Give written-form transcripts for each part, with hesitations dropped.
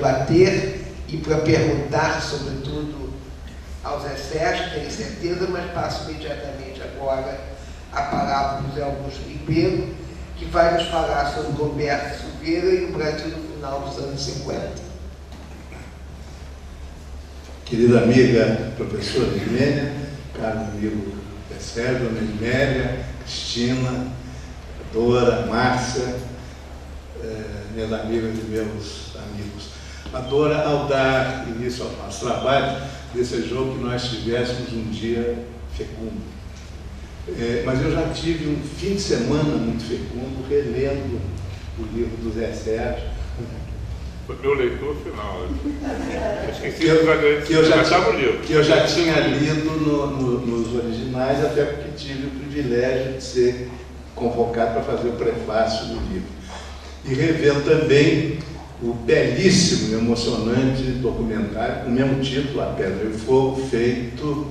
debater e para perguntar, sobretudo, ao Zé Sérgio, tenho certeza, mas passo imediatamente agora a palavra para o Zé Augusto Ribeiro, que vai nos falar sobre Roberto Silveira e o Brasil no final dos anos 50. Querida amiga professora Edmélia, caro amigo Zé Sérgio, Ana Edmélia, Cristina, Dora, Márcia, minhas amigas e meus amigos. A Dora, ao dar início ao nosso trabalho, desejou que nós tivéssemos um dia fecundo. Mas eu já tive um fim de semana muito fecundo, relendo o livro do Zé Sérgio. Foi meu leitor final. Que eu já tinha lido nos originais, até porque tive o privilégio de ser convocado para fazer o prefácio do livro. E revendo também o belíssimo e emocionante documentário com o mesmo título, A Pedra e o Fogo, feito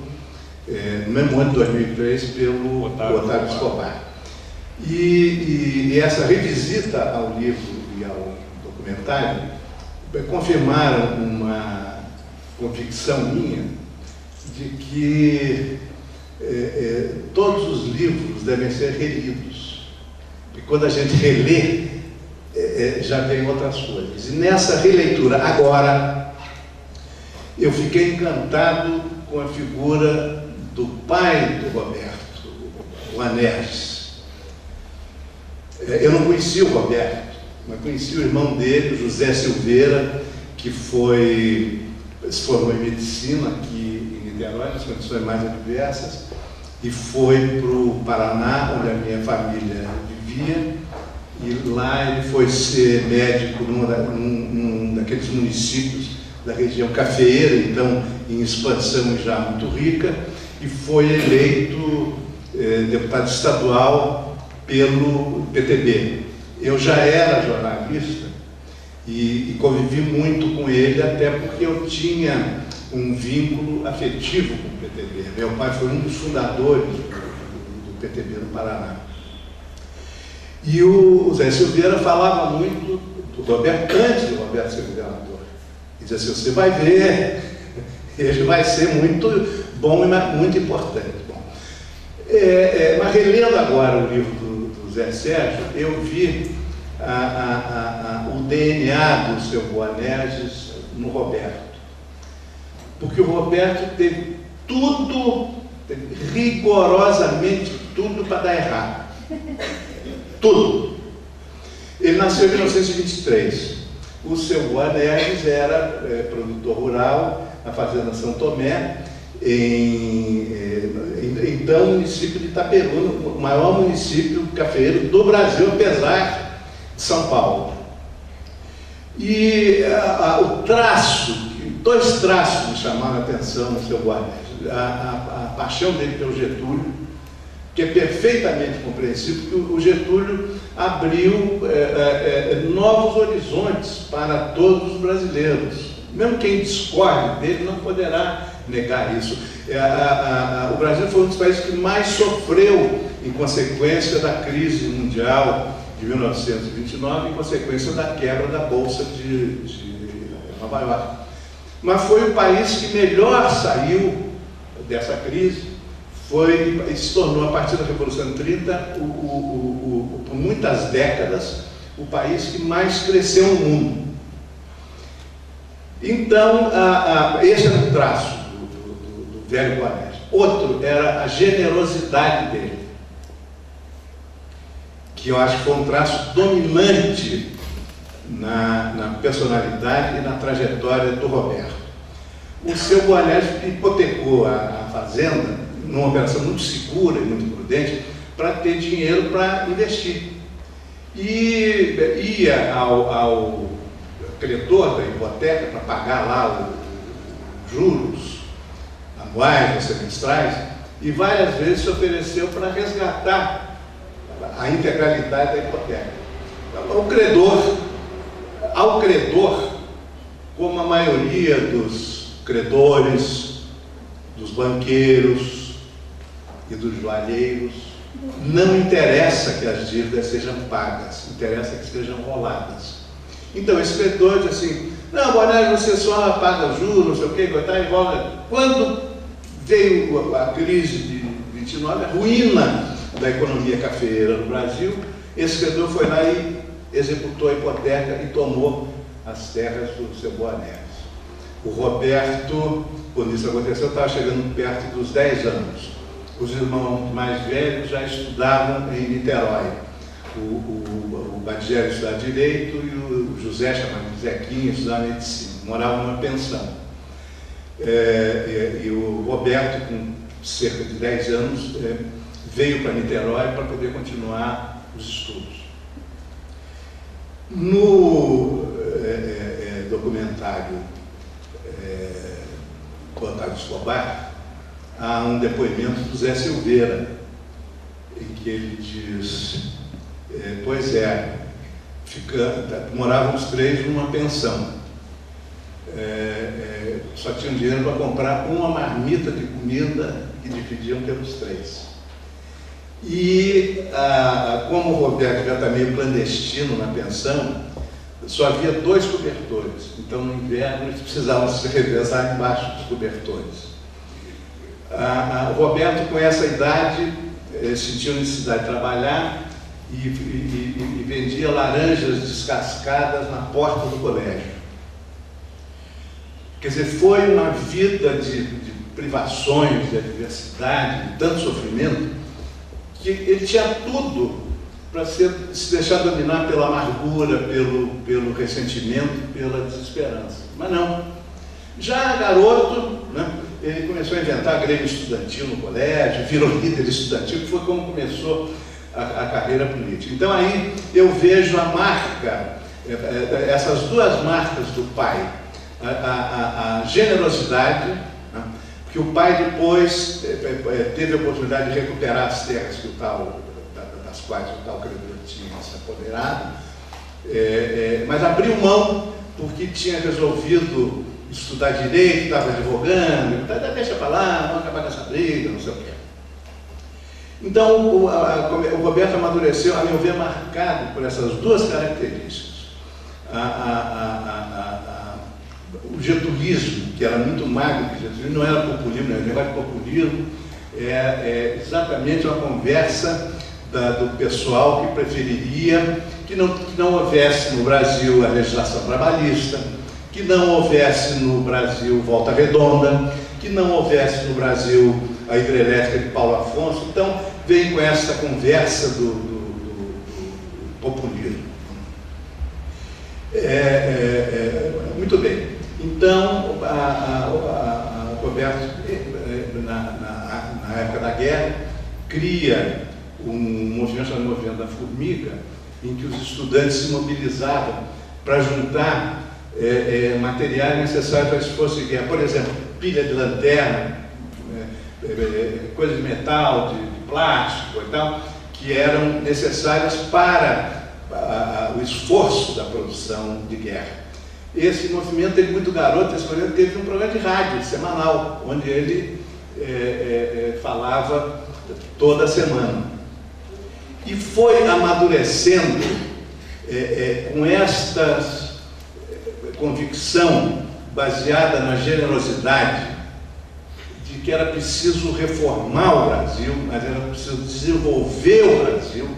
no mesmo ano de 2003 pelo Otávio Escobar. E essa revisita ao livro e ao documentário confirmaram uma convicção minha de que todos os livros devem ser relidos. E quando a gente relê, já vem outras coisas. E nessa releitura, agora, eu fiquei encantado com a figura do pai do Roberto, o Anerges. Eu não conhecia o Roberto, mas conheci o irmão dele, o José Silveira, que se formou em medicina aqui em Niterói, nas condições mais adversas, e foi para o Paraná, onde a minha família vivia, e lá ele foi ser médico num daqueles municípios da região cafeeira, então em expansão e já muito rica, e foi eleito deputado estadual pelo PTB. Eu já era jornalista e convivi muito com ele, até porque eu tinha um vínculo afetivo com o PTB. Meu pai foi um dos fundadores do PTB no Paraná. E o Zé Silveira falava muito do Roberto, antes do Roberto ser governador. Ele dizia assim: você vai ver, ele vai ser muito bom e muito importante. Bom, mas relendo agora o livro do Zé Sérgio, eu vi o DNA do seu Boanerges no Roberto. Porque o Roberto teve rigorosamente tudo para dar errado. Tudo. Ele nasceu em 1923. O seu Boanerges era produtor rural na fazenda São Tomé, então município de Itaperuna, o maior município cafeeiro do Brasil, apesar de São Paulo. E o traço, dois traços me chamaram a atenção no seu Boanerges. A paixão dele pelo Getúlio, que é perfeitamente compreensível, porque o Getúlio abriu novos horizontes para todos os brasileiros. Mesmo quem discorde dele não poderá negar isso. O Brasil foi um dos países que mais sofreu em consequência da crise mundial de 1929, em consequência da quebra da Bolsa de Nova York. Mas foi o país que melhor saiu dessa crise. Se tornou, a partir da Revolução de 30, por muitas décadas, o país que mais cresceu no mundo. Então, esse era o traço do velho Boanerges. Outro era a generosidade dele, que eu acho que foi um traço dominante na personalidade e na trajetória do Roberto. O seu Boanerges hipotecou a fazenda numa operação muito segura e muito prudente, para ter dinheiro para investir. E ia ao credor da hipoteca para pagar lá os juros anuais, semestrais, e várias vezes se ofereceu para resgatar a integralidade da hipoteca. Ao credor, como a maioria dos credores, dos banqueiros e dos joalheiros, não interessa que as dívidas sejam pagas, interessa que sejam roladas. Então esse credor diz assim: não, Boanerges, você só paga juros, não sei o quê, tá igual. Quando veio a crise de 29, a ruína da economia cafeeira no Brasil, esse credor foi lá e executou a hipoteca e tomou as terras do seu Boanerges. O Roberto, quando isso aconteceu, estava chegando perto dos 10 anos. Os irmãos mais velhos já estudavam em Niterói. O Badigério estudava Direito e o José, chamado Zequinha, estudava Medicina. Morava numa pensão. E o Roberto, com cerca de 10 anos, veio para Niterói para poder continuar os estudos. No documentário do Otávio Escobar, há um depoimento do Zé Silveira, em que ele diz: moravam os três numa pensão, só tinham dinheiro para comprar uma marmita de comida que dividiam pelos três. E como o Roberto já está meio clandestino na pensão, só havia 2 cobertores, então no inverno eles precisavam se revezar embaixo dos cobertores. O Roberto, com essa idade, sentiu necessidade de trabalhar e vendia laranjas descascadas na porta do colégio. Quer dizer, foi uma vida de privações, de adversidade, de tanto sofrimento, que ele tinha tudo para se deixar dominar pela amargura, pelo ressentimento, pela desesperança. Mas não. Já garoto, né, ele começou a inventar grêmio estudantil no colégio, virou líder estudantil, que foi como começou a carreira política. Então aí eu vejo a marca, essas duas marcas do pai, a generosidade, né? Que o pai depois teve a oportunidade de recuperar as terras que das quais o tal credor tinha se apoderado, mas abriu mão porque tinha resolvido estudar direito, estava advogando, deixa para lá, vamos acabar com essa briga, não sei o quê. Então, o Roberto amadureceu, a meu ver, marcado por essas duas características. O getulismo, que era muito magro, que getulismo não era populismo, o negócio de populismo é exatamente uma conversa do pessoal que preferiria que não houvesse no Brasil a legislação trabalhista, que não houvesse no Brasil Volta Redonda, que não houvesse no Brasil a hidrelétrica de Paulo Afonso. Então, vem com essa conversa do populismo. Muito bem. Então, o Roberto, na época da guerra, cria um movimento chamado Movimento da Formiga, em que os estudantes se mobilizavam para juntar materiais necessários para esse esforço de guerra. Por exemplo, pilha de lanterna, coisas de metal, de plástico e tal, que eram necessárias para o esforço da produção de guerra. Esse movimento, ele muito garoto, esse movimento teve um programa de rádio semanal, onde ele falava toda semana. E foi amadurecendo com esta convicção baseada na generosidade de que era preciso reformar o Brasil, mas era preciso desenvolver o Brasil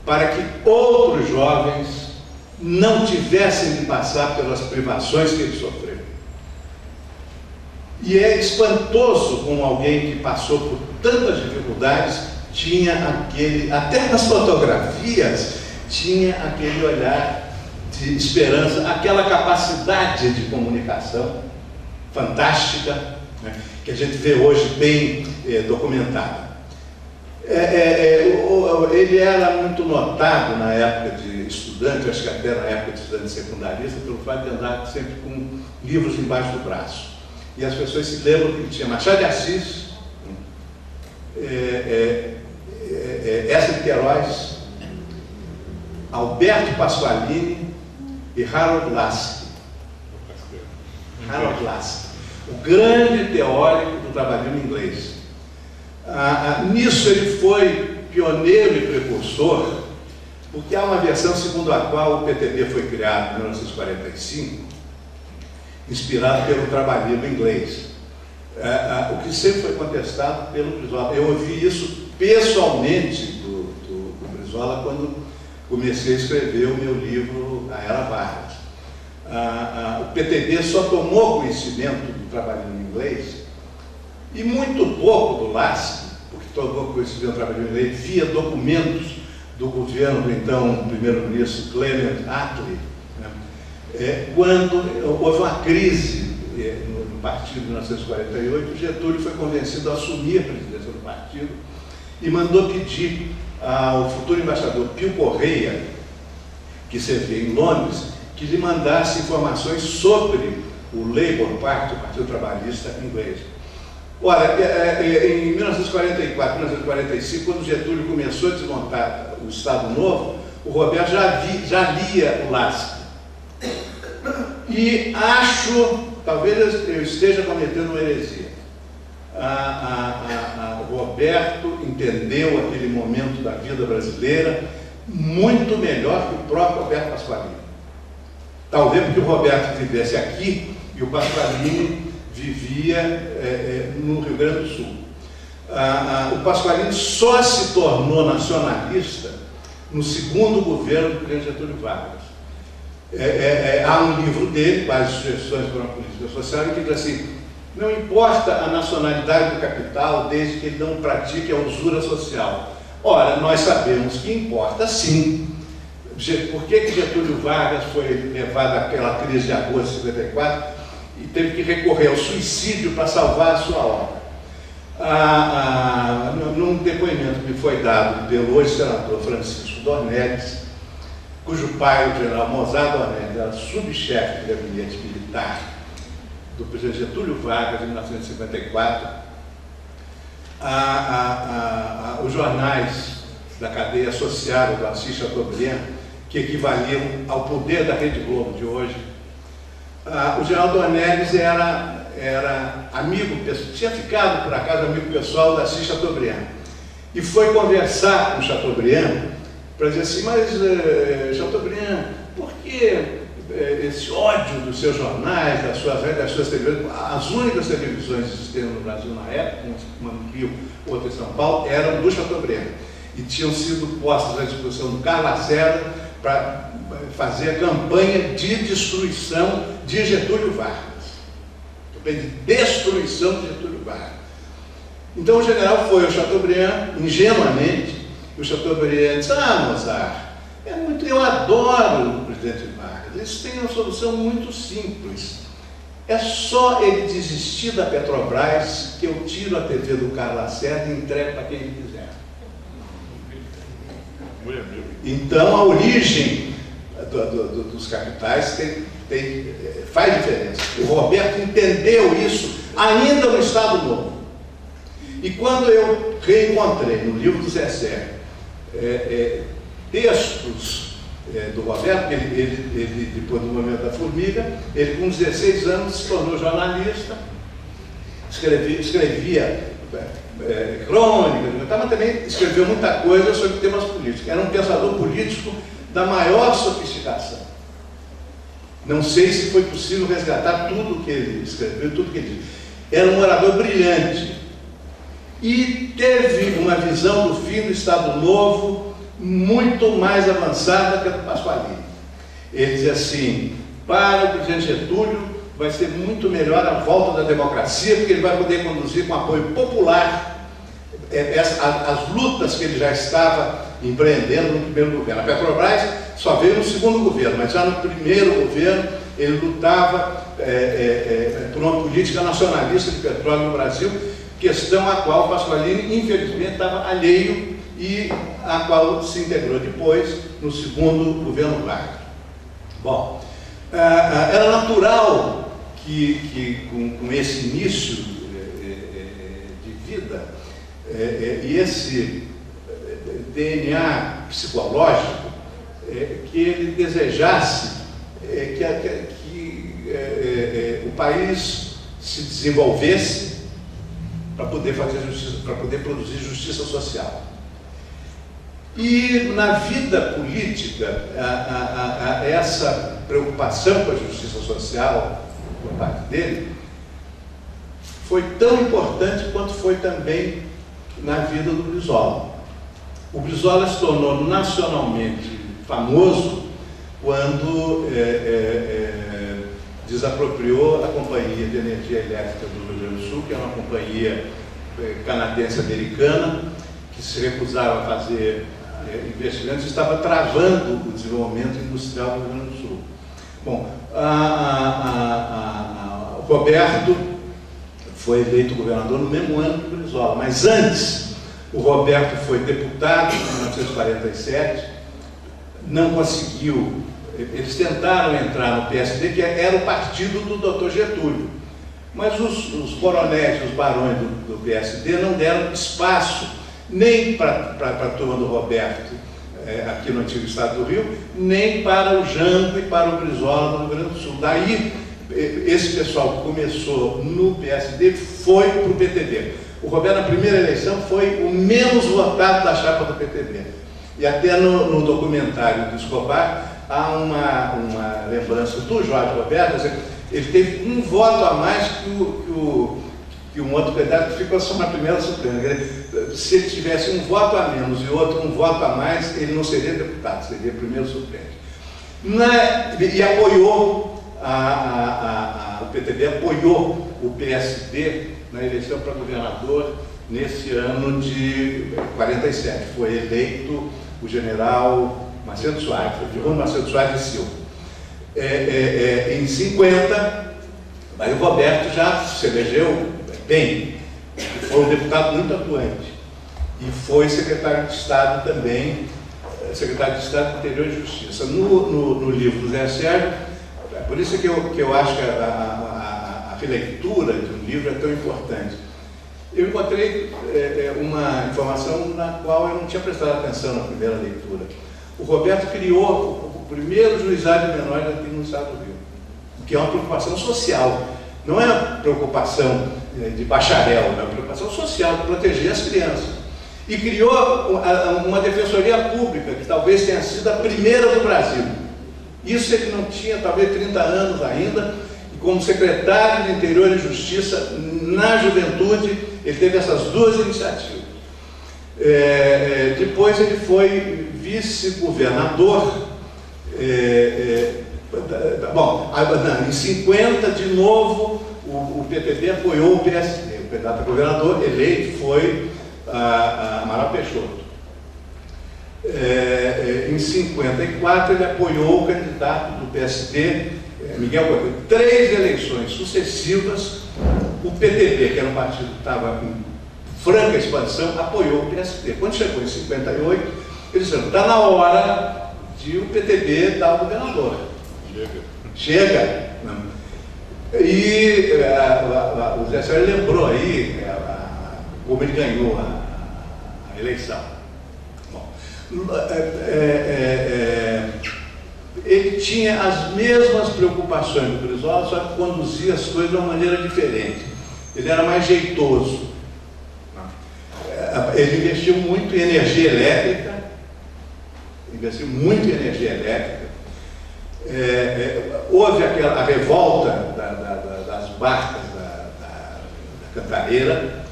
para que outros jovens não tivessem de passar pelas privações que ele sofreu. E é espantoso como alguém que passou por tantas dificuldades tinha até nas fotografias, tinha aquele olhar de esperança, aquela capacidade de comunicação fantástica, né, que a gente vê hoje bem documentada. Ele era muito notado na época de estudante, acho que até na época de estudante secundarista, pelo fato de andar sempre com livros embaixo do braço. E as pessoas se lembram que ele tinha Machado de Assis, Eça de Queiroz, Alberto Pasqualini e Harold Laski. Harold Laski, o grande teórico do trabalhismo inglês. Nisso ele foi pioneiro e precursor, porque há uma versão segundo a qual o PTB foi criado em 1945, inspirado pelo trabalhismo inglês. O que sempre foi contestado pelo Brizola. Eu ouvi isso pessoalmente do Brizola quando comecei a escrever o meu livro A Era Vargas. O PTB só tomou conhecimento do trabalhismo inglês e muito pouco do Laski, porque tomou conhecimento do trabalhismo inglês via documentos do governo do então primeiro-ministro Clement Attlee, né? Quando houve uma crise no partido em 1948, Getúlio foi convencido a assumir a presidência do partido e mandou pedir ao futuro embaixador Pio Correia, que servia em Londres, que lhe mandasse informações sobre o Labour Party, o Partido Trabalhista inglês. Ora, em 1944, 1945, quando Getúlio começou a desmontar o Estado Novo, o Roberto já lia o Laski. E acho, talvez eu esteja cometendo uma heresia. O Roberto entendeu aquele momento da vida brasileira muito melhor que o próprio Alberto Pasqualini. Talvez porque o Roberto vivesse aqui e o Pasqualini vivia no Rio Grande do Sul. O Pasqualini só se tornou nacionalista no segundo governo do presidente Getúlio Vargas. Há um livro dele, Quais Sugestões para uma Política Social, que diz assim: não importa a nacionalidade do capital, desde que ele não pratique a usura social. Ora, nós sabemos que importa sim. Por que Getúlio Vargas foi levado àquela crise de agosto de 54 e teve que recorrer ao suicídio para salvar a sua obra? Num depoimento que foi dado pelo hoje senador Francisco Dornelles, cujo pai, o general Mozart Dornelles, era subchefe do gabinete militar do presidente Getúlio Vargas, em 1954, os jornais da cadeia associada do Assis Chateaubriand, que equivaliam ao poder da Rede Globo de hoje. O Geraldo Dornelles era amigo, tinha ficado, por acaso, amigo pessoal da Assis Chateaubriand, e foi conversar com Chateaubriand para dizer assim: mas Chateaubriand, por que esse ódio dos seus jornais, das suas televisões? As únicas televisões existentes no Brasil na época, uma no Rio, outra em São Paulo, eram do Chateaubriand, e tinham sido postas à disposição do Carlos Lacerda para fazer a campanha de destruição de Getúlio Vargas, de destruição de Getúlio Vargas. Então o general foi ao Chateaubriand, ingenuamente, e o Chateaubriand disse: Mozart, eu adoro o presidente Vargas, eles têm uma solução muito simples, é só ele desistir da Petrobras que eu tiro a TV do Carlos Lacerda e entrego para quem ele quiser. Então a origem dos capitais faz diferença. O Roberto entendeu isso ainda no Estado Novo. E quando eu reencontrei no livro do Zé Sérgio textos do Roberto, ele depois do Momento da Formiga, ele com 16 anos se tornou jornalista, escrevia crônicas, mas também escreveu muita coisa sobre temas políticos. Era um pensador político da maior sofisticação. Não sei se foi possível resgatar tudo que ele escreveu, tudo que ele disse. Era um orador brilhante e teve uma visão do fim do Estado Novo muito mais avançada que a do Pasqualini. Ele dizia assim: para o presidente Getúlio vai ser muito melhor a volta da democracia, porque ele vai poder conduzir com apoio popular as lutas que ele já estava empreendendo no primeiro governo. A Petrobras só veio no segundo governo, mas já no primeiro governo ele lutava por uma política nacionalista de petróleo no Brasil, questão a qual o Pasqualini, infelizmente, estava alheio e a qual se integrou depois no segundo governo Vargas. Bom, era natural que com esse início de vida e esse DNA psicológico, que ele desejasse que o país se desenvolvesse para poder fazer justiça, para poder produzir justiça social. E na vida política, essa preocupação com a justiça social por parte dele foi tão importante quanto foi também na vida do Brizola. O Brizola se tornou nacionalmente famoso quando desapropriou a Companhia de Energia Elétrica do Rio Grande do Sul, que é uma companhia canadense-americana, que se recusava a fazer investimentos, estava travando o desenvolvimento industrial do Rio Grande do Sul. Bom, o Roberto foi eleito governador no mesmo ano que o Brizola, mas antes o Roberto foi deputado em 1947, não conseguiu. Eles tentaram entrar no PSD, que era o partido do Dr. Getúlio, mas os coronéis, os barões do PSD não deram espaço nem para a turma do Roberto, aqui no antigo estado do Rio, nem para o Jango e para o Brizola no Rio Grande do Sul. Daí, esse pessoal que começou no PSD foi para o PTB. O Roberto, na primeira eleição, foi o menos votado da chapa do PTB. E até no documentário do Escobar, há uma lembrança do Jorge Roberto, ele teve um voto a mais que um outro candidato que ficou só na primeira suprema. Se ele tivesse um voto a menos e outro um voto a mais, ele não seria deputado, seria primeiro suplente. E apoiou, o PTB apoiou o PSD na eleição para governador nesse ano de 47. Foi eleito o general Macedo Soares, o Macedo Soares e Silva. Em 50, aí o Roberto já se elegeu bem, foi um deputado muito atuante e foi secretário de Estado também, secretário de Estado do Interior e Justiça. No livro do Zé Sérgio, por isso que eu acho que a releitura de um livro é tão importante. Eu encontrei uma informação na qual eu não tinha prestado atenção na primeira leitura. O Roberto criou o primeiro juizado de menores aqui no estado do Rio, que é uma preocupação social. Não é uma preocupação de bacharel, é uma preocupação social, de proteger as crianças. E criou uma defensoria pública, que talvez tenha sido a primeira do Brasil. Isso é que não tinha, talvez, 30 anos ainda, e como secretário de Interior e Justiça, na juventude, ele teve essas duas iniciativas. Depois ele foi vice-governador. Em 50, de novo, o PTB apoiou o PSD. O candidato a governador eleito foi Amaral Peixoto. Em 54, ele apoiou o candidato do PSD, Miguel Correia. 3 eleições sucessivas, o PTB, que era um partido que estava em franca expansão, apoiou o PSD. Quando chegou em 58, eles disseram: está na hora de o PTB dar o governador. Chega. E o Zé Sérgio lembrou aí como ele ganhou a eleição. Bom, ele tinha as mesmas preocupações do Brizola, só que conduzia as coisas de uma maneira diferente. Ele era mais jeitoso. Ele investiu muito em energia elétrica. Houve a revolta das barcas da Cantareira.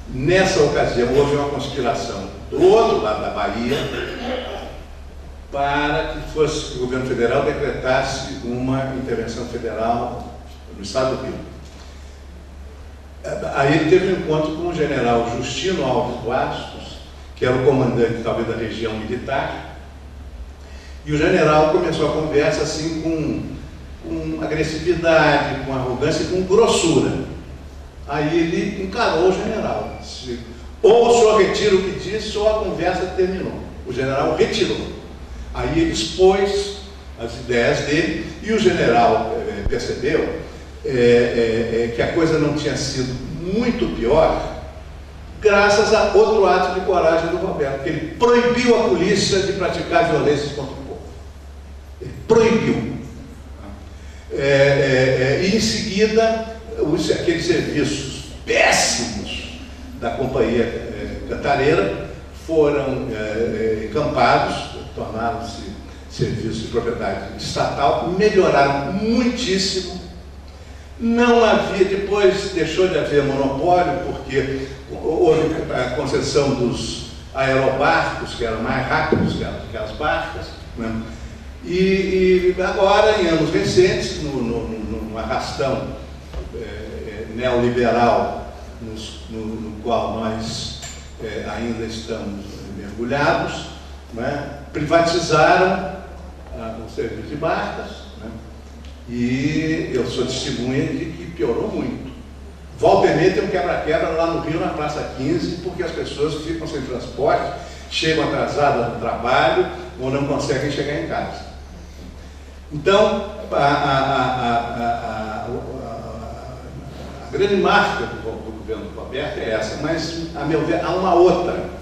Nessa ocasião, houve uma conspiração do outro lado da Bahia para que o governo federal decretasse uma intervenção federal no estado do Rio. Aí ele teve um encontro com o general Justino Alves Bastos, que era o comandante, talvez, da região militar, e o general começou a conversa assim com agressividade, com arrogância e com grossura. Aí ele encarou o general. Ou o senhor retira o que disse, ou a conversa terminou. O general retirou. Aí ele expôs as ideias dele, e o general percebeu que a coisa não tinha sido muito pior, graças a outro ato de coragem do Roberto, que ele proibiu a polícia de praticar violências contra o povo. Ele proibiu. E em seguida, aqueles serviços péssimos da Companhia Cantareira foram encampados, tornaram-se serviços de propriedade estatal, melhoraram muitíssimo. Não havia, depois deixou de haver monopólio, porque houve a concessão dos aerobarcos, que eram mais rápidos que as barcas, né? E agora, em anos recentes, no arrastão neoliberal no qual nós ainda estamos mergulhados, né? Privatizaram o serviço de barcas, né? E eu sou testemunha de que piorou muito. Volta e meia tem um quebra-quebra lá no Rio, na Praça 15, porque as pessoas ficam sem transporte, chegam atrasadas no trabalho ou não conseguem chegar em casa. Então, a grande marca do governo Roberto é essa, mas, a meu ver, há uma outra.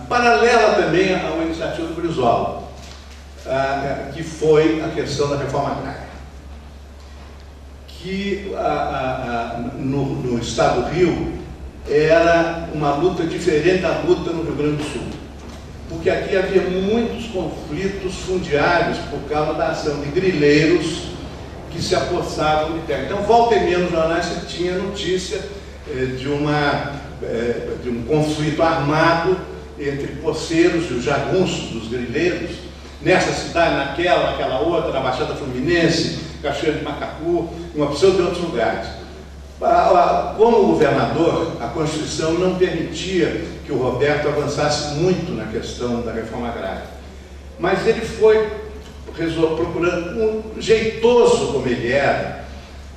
Paralela também a uma iniciativa do Brizola, que foi a questão da reforma agrária, que no estado do Rio era uma luta diferente da luta no Rio Grande do Sul, porque aqui havia muitos conflitos fundiários por causa da ação de grileiros que se apossavam de terra. Então, volta e meia nos jornais se tinha notícia de um conflito armado entre poceiros e os jagunços dos grileiros, nessa cidade, naquela outra, na Baixada Fluminense, Cachoeira de Macacu, uma opção de outros lugares. Como governador, a Constituição não permitia que o Roberto avançasse muito na questão da reforma agrária. Mas ele foi procurando, jeitoso como ele era,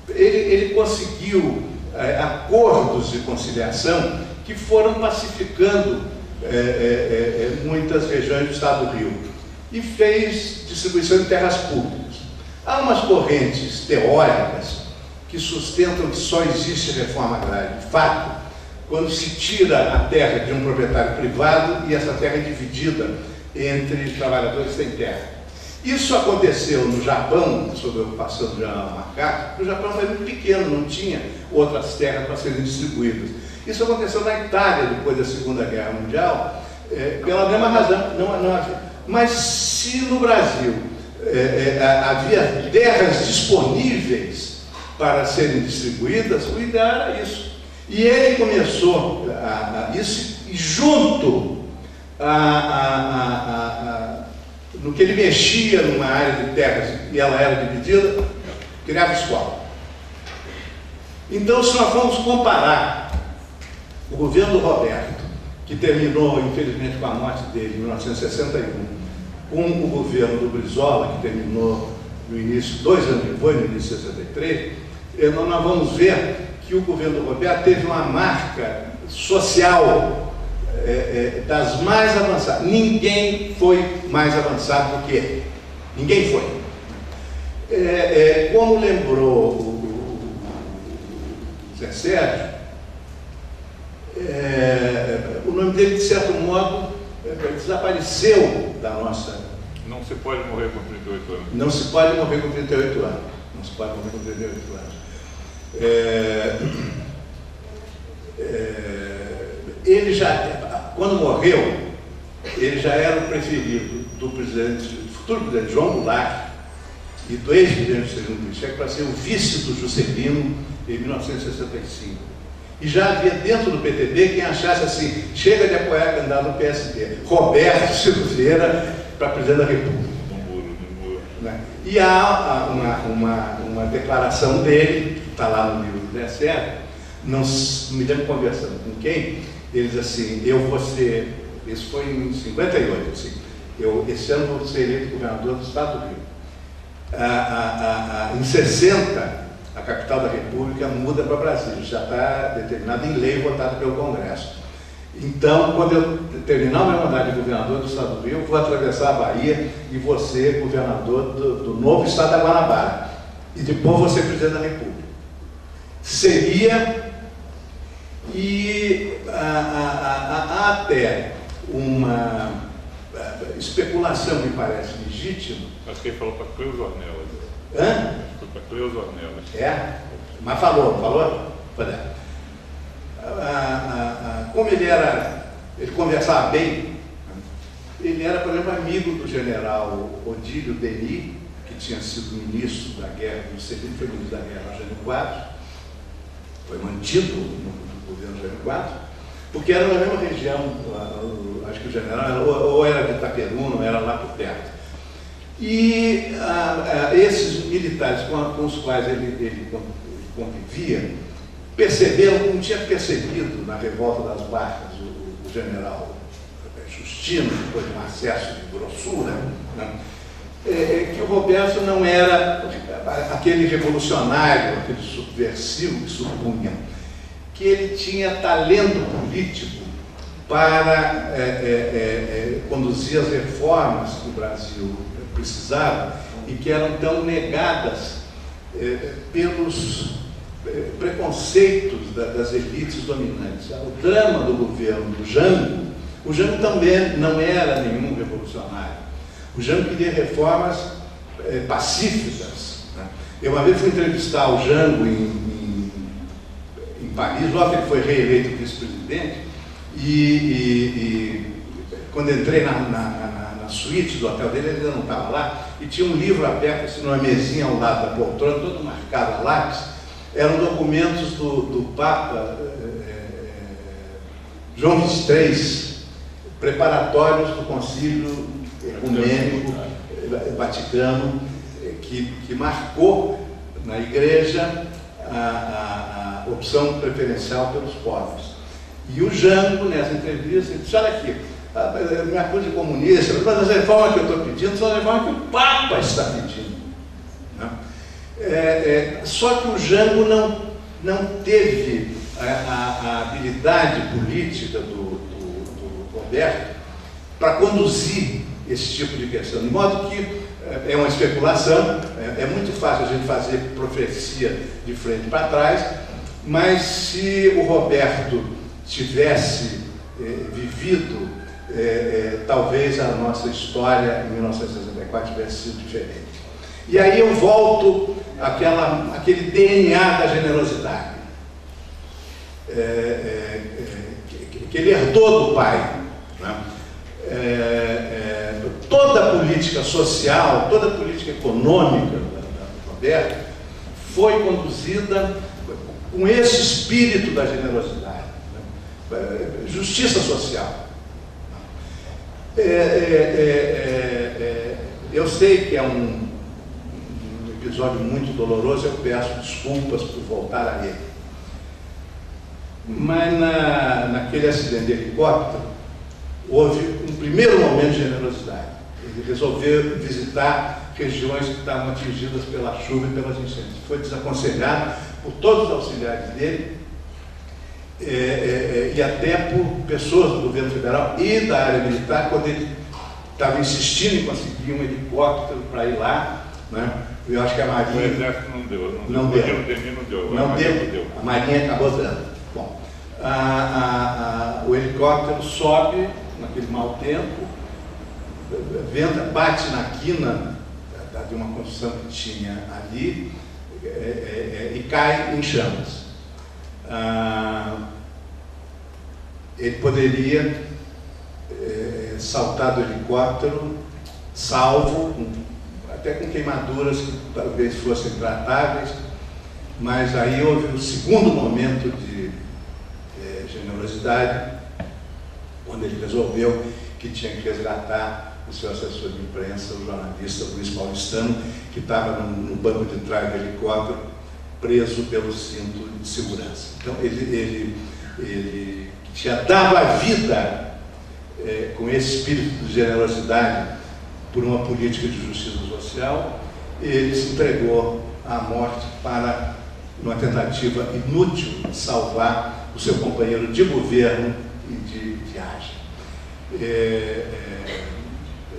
ele conseguiu acordos de conciliação que foram pacificando muitas regiões do estado do Rio, e fez distribuição de terras públicas. Há umas correntes teóricas que sustentam que só existe reforma agrária. De fato, quando se tira a terra de um proprietário privado e essa terra é dividida entre trabalhadores sem terra. Isso aconteceu no Japão, sob a ocupação do general MacArthur. O Japão foi muito pequeno, não tinha outras terras para serem distribuídas. Isso aconteceu na Itália, depois da Segunda Guerra Mundial, pela mesma razão. Não havia. Mas se no Brasil havia terras disponíveis para serem distribuídas, o ideal era isso. E ele começou isso, e junto no que ele mexia numa área de terras e ela era dividida, criava escola. Então, se nós vamos comparar o governo do Roberto, que terminou, infelizmente, com a morte dele em 1961, com o governo do Brizola, que terminou no início, 2 anos depois, no início de 63, nós vamos ver que o governo do Roberto teve uma marca social das mais avançadas. Ninguém foi mais avançado do que ele. Ninguém foi. Como lembrou o Zé Sérgio, o nome dele, de certo modo, desapareceu da nossa... Não se pode morrer com 38 anos. Não se pode morrer com 38 anos. Não se pode morrer com 38 anos. Ele já, quando morreu, ele já era o preferido do futuro presidente João Goulart e do ex-presidente Juscelino Kubitschek para ser o vice do Juscelino em 1965. E já havia dentro do PTB quem achasse assim, chega de apoiar a candidato do PSD, Roberto Silveira para presidente da República. Né? E há uma declaração dele, que está lá no livro do Zé Sérgio, não me lembro conversando com quem, ele diz assim, eu vou ser, isso foi em 58, assim, esse ano vou ser eleito governador do Estado do Rio. Em 60, a capital da República muda para Brasília, já está determinada em lei, votada pelo Congresso. Então, quando eu terminar o meu mandato de governador do Estado do Rio, eu vou atravessar a Bahia e vou ser governador do novo Estado da Guanabara. E depois vou ser presidente da República. Seria, e há até uma especulação que parece legítima. Acho que ele falou para Cleusa Ornelas. Hã? Foi para Cleusa Ornelas. Mas falou? Foi. Como ele conversava bem, ele era, por exemplo, amigo do general Odílio Denis, que tinha sido ministro da guerra, foi ministro da guerra no Jânio Quadros, foi mantido no governo Jânio Quadros, porque era na mesma região, acho que o general ou era de Itaperuna, ou era lá por perto. E esses militares com os quais ele convivia, não tinha percebido na revolta das barcas o general Justino, depois de um acesso de grossura, né, que o Roberto não era aquele revolucionário, aquele subversivo que supunha, que ele tinha talento político para conduzir as reformas que o Brasil precisava e que eram tão negadas pelos preconceitos das elites dominantes. O drama do governo do Jango, o Jango também não era nenhum revolucionário. O Jango queria reformas pacíficas. Né? Eu uma vez fui entrevistar o Jango em Paris, logo que ele foi reeleito vice-presidente, e quando entrei na suíte do hotel dele, ele ainda não estava lá, e tinha um livro aberto, assim, numa mesinha ao lado da poltrona, todo marcado a lápis. Eram documentos do Papa João XXIII, preparatórios do Concílio Ecumênico Vaticano, que marcou na Igreja a opção preferencial pelos pobres. E o Jango, nessa entrevista, disse, olha aqui, minha coisa de comunista, mas as reformas que eu estou pedindo são as reformas que o Papa está pedindo. Né? Só que o Jango não teve a habilidade política do Roberto para conduzir esse tipo de questão, de modo que é uma especulação, é muito fácil a gente fazer profecia de frente para trás, mas se o Roberto tivesse vivido, talvez a nossa história em 1964 tivesse sido diferente. E aí eu volto àquele DNA da generosidade, que ele herdou do pai, né? Toda a política social, toda a política econômica do Roberto foi conduzida com esse espírito da generosidade, né? Justiça social. Eu sei que é um episódio muito doloroso, eu peço desculpas por voltar a ele. Mas naquele acidente de helicóptero, houve um primeiro momento de generosidade. Ele resolveu visitar regiões que estavam atingidas pela chuva e pelas enchentes. Foi desaconselhado por todos os auxiliares dele, e até por pessoas do governo federal e da área militar, quando ele estava insistindo em conseguir um helicóptero para ir lá, né? Eu acho que a Marinha... O Exército não deu. A Marinha acabou dando. Bom, o helicóptero sobe naquele mau tempo, venta, bate na quina de uma construção que tinha ali e cai em chamas. Ele poderia saltar do helicóptero salvo, até com queimaduras que talvez fossem tratáveis, mas aí houve um segundo momento de generosidade, quando ele resolveu que tinha que resgatar o seu assessor de imprensa, o jornalista Luiz Paulistano, que estava no banco de trás do helicóptero, preso pelo cinto de segurança. Então ele tinha dado a vida com esse espírito de generosidade por uma política de justiça social. Ele se entregou à morte para uma tentativa inútil de salvar o seu companheiro de governo e de viagem.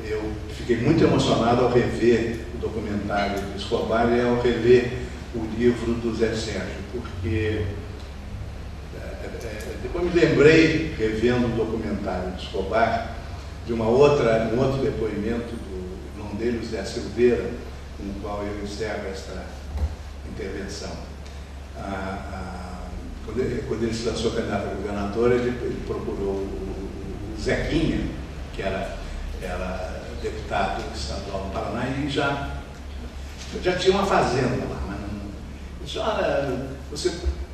Eu fiquei muito emocionado ao rever o documentário de Escobar e ao rever o livro do Zé Sérgio, porque depois me lembrei, revendo o documentário de Escobar, de um outro depoimento do irmão dele, o Zé Silveira, com o qual eu encerro esta intervenção. Quando ele se lançou candidato a governador, ele procurou o Zequinha, que era deputado estadual no Paraná, e já tinha uma fazenda lá, mas não disse: olha,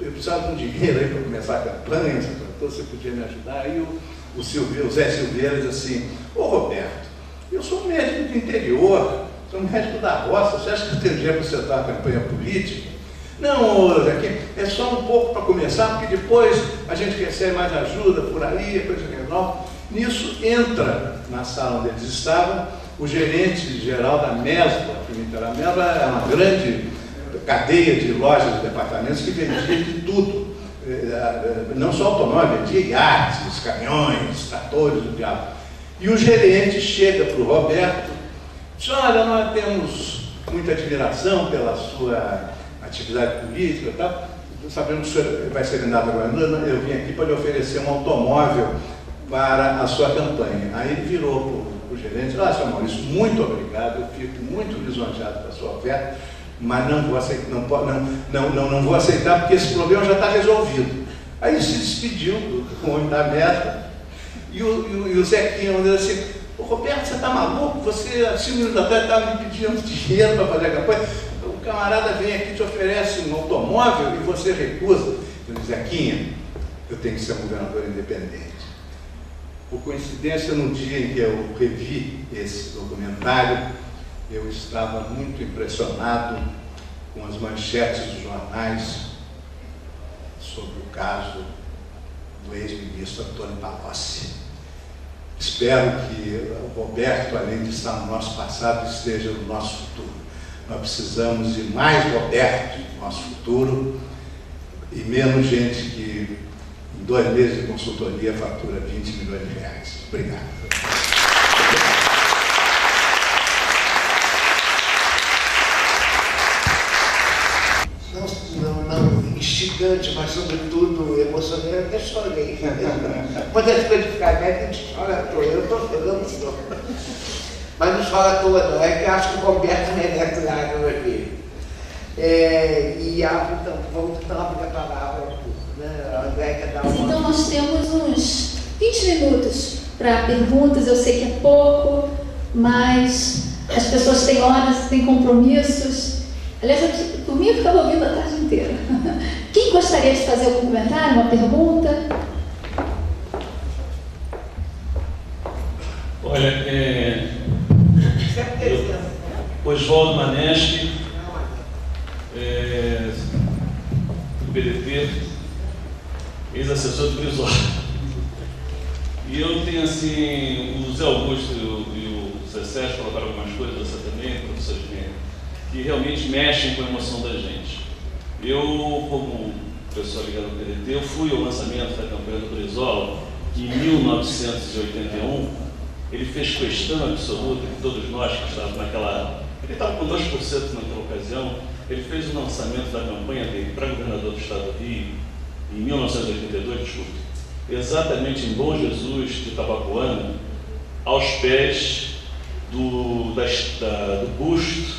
eu precisava de um dinheiro aí para começar a campanha, você podia me ajudar? Aí o Zé Silveira diz assim: ô Roberto, eu sou um médico do interior, sou um médico da roça, você acha que eu tenho dinheiro para você dar a campanha política? Não, Zequinha, é só um pouco para começar, porque depois a gente recebe mais ajuda por aí, a coisa resolve. Nisso entra na sala onde eles estavam o gerente geral da Mesbla, que a Mesbla é uma grande cadeia de lojas de departamentos que vendia de tudo, não só automóvel, vendia iates, caminhões, tratores, do diabo. E o gerente chega para o Roberto e diz: olha, nós temos muita admiração pela sua atividade política e tal, sabemos que o senhor vai ser candidato a governador, eu vim aqui para lhe oferecer um automóvel para a sua campanha. Aí ele virou para o gerente e disse: senhor Maurício, muito obrigado, eu fico muito lisonjeado com a sua oferta, mas não vou aceitar, não vou aceitar porque esse problema já está resolvido. Aí ele se despediu do homem da meta e o Zequinha mandou assim: ô Roberto, você está maluco? Você, há 5 minutos atrás, estava me pedindo dinheiro para fazer a campanha. O camarada vem aqui, te oferece um automóvel e você recusa. Eu disse: Zequinha, eu tenho que ser um governador independente. Por coincidência, no dia em que eu revi esse documentário, eu estava muito impressionado com as manchetes dos jornais sobre o caso do ex-ministro Antônio Palocci. Espero que o Roberto, além de estar no nosso passado, esteja no nosso futuro. Nós precisamos de mais Roberto no nosso futuro e menos gente que em 2 meses de consultoria fatura 20 milhões de reais. Obrigado. instigante, mas sobretudo emocionante. Eu até chorei. Quando as coisas ficam netas, a gente chora à toa. Eu estou chorando só. Mas não chora à toa, não. É que eu acho que o Roberto merece lágrimas aqui. Então, vamos então abrir a palavra. A André quer dar uma... Então, nós temos uns 20 minutos para perguntas. Eu sei que é pouco, mas as pessoas têm horas, têm compromissos. Aliás, por mim, eu ficava ouvindo a tarde inteira. Quem gostaria de fazer algum comentário, uma pergunta? Olha, Oswaldo Maneschi, do PDT, ex-assessor do Brizola. E eu tenho, assim, o Zé Augusto e o Zé Sérgio colocaram algumas coisas, você também, o professor Guilherme, que realmente mexem com a emoção da gente. Eu, como pessoa ligada ao PDT, eu fui ao lançamento da campanha do Brizola em 1981. Ele fez questão absoluta que todos nós que estávamos naquela... Ele estava com 2% naquela ocasião. Ele fez o lançamento da campanha dele para governador do estado do Rio, em 1982, desculpe, exatamente em Bom Jesus de Itabapoana, aos pés do busto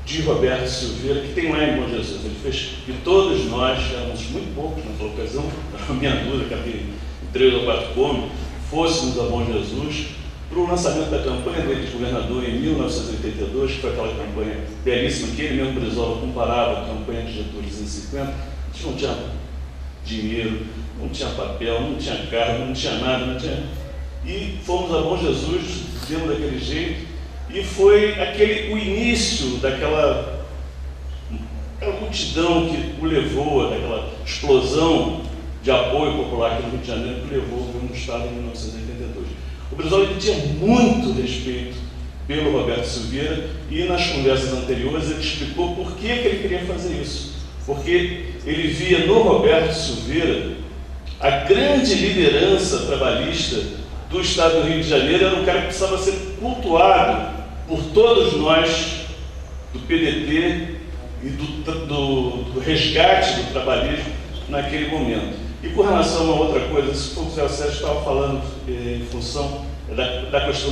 de Roberto Silveira, que tem lá em Bom Jesus. Ele fez, e todos nós, éramos muito poucos naquela ocasião, a minha dúvida, que havia 3 ou 4 cômodos, fôssemos a Bom Jesus, para o lançamento da campanha dele de governador em 1982, que foi aquela campanha belíssima, que ele mesmo, Brizola, comparava a campanha de Getúlio em 50. A gente não tinha dinheiro, não tinha papel, não tinha carro, não tinha nada, não tinha... E fomos a Bom Jesus, demos daquele jeito, e foi o início daquela multidão que o levou, daquela explosão de apoio popular aqui no Rio de Janeiro, que levou o governo do Estado em 1982. O Brizola tinha muito respeito pelo Roberto Silveira e nas conversas anteriores ele explicou por que ele queria fazer isso. Porque ele via no Roberto Silveira a grande liderança trabalhista do Estado do Rio de Janeiro, era um cara que precisava ser cultuado por todos nós do PDT e do resgate do trabalhismo naquele momento. E com relação a uma outra coisa, isso o Zé Sérgio estava falando em função da questão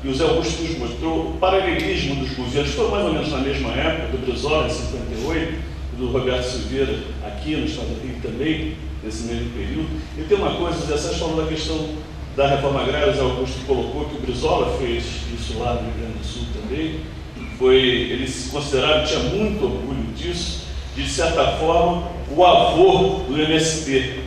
e o Zé Augusto nos mostrou o paralelismo dos governos, foi mais ou menos na mesma época, do Brizola em 58, do Roberto Silveira aqui no Estado do Rio também, nesse mesmo período. E tem uma coisa, o Zé Sérgio falou da questão da reforma agrária, o Zé Augusto colocou que o Brizola fez isso lá no Rio Grande do Sul também, ele se considerava, tinha muito orgulho disso, de certa forma, o avô do MST.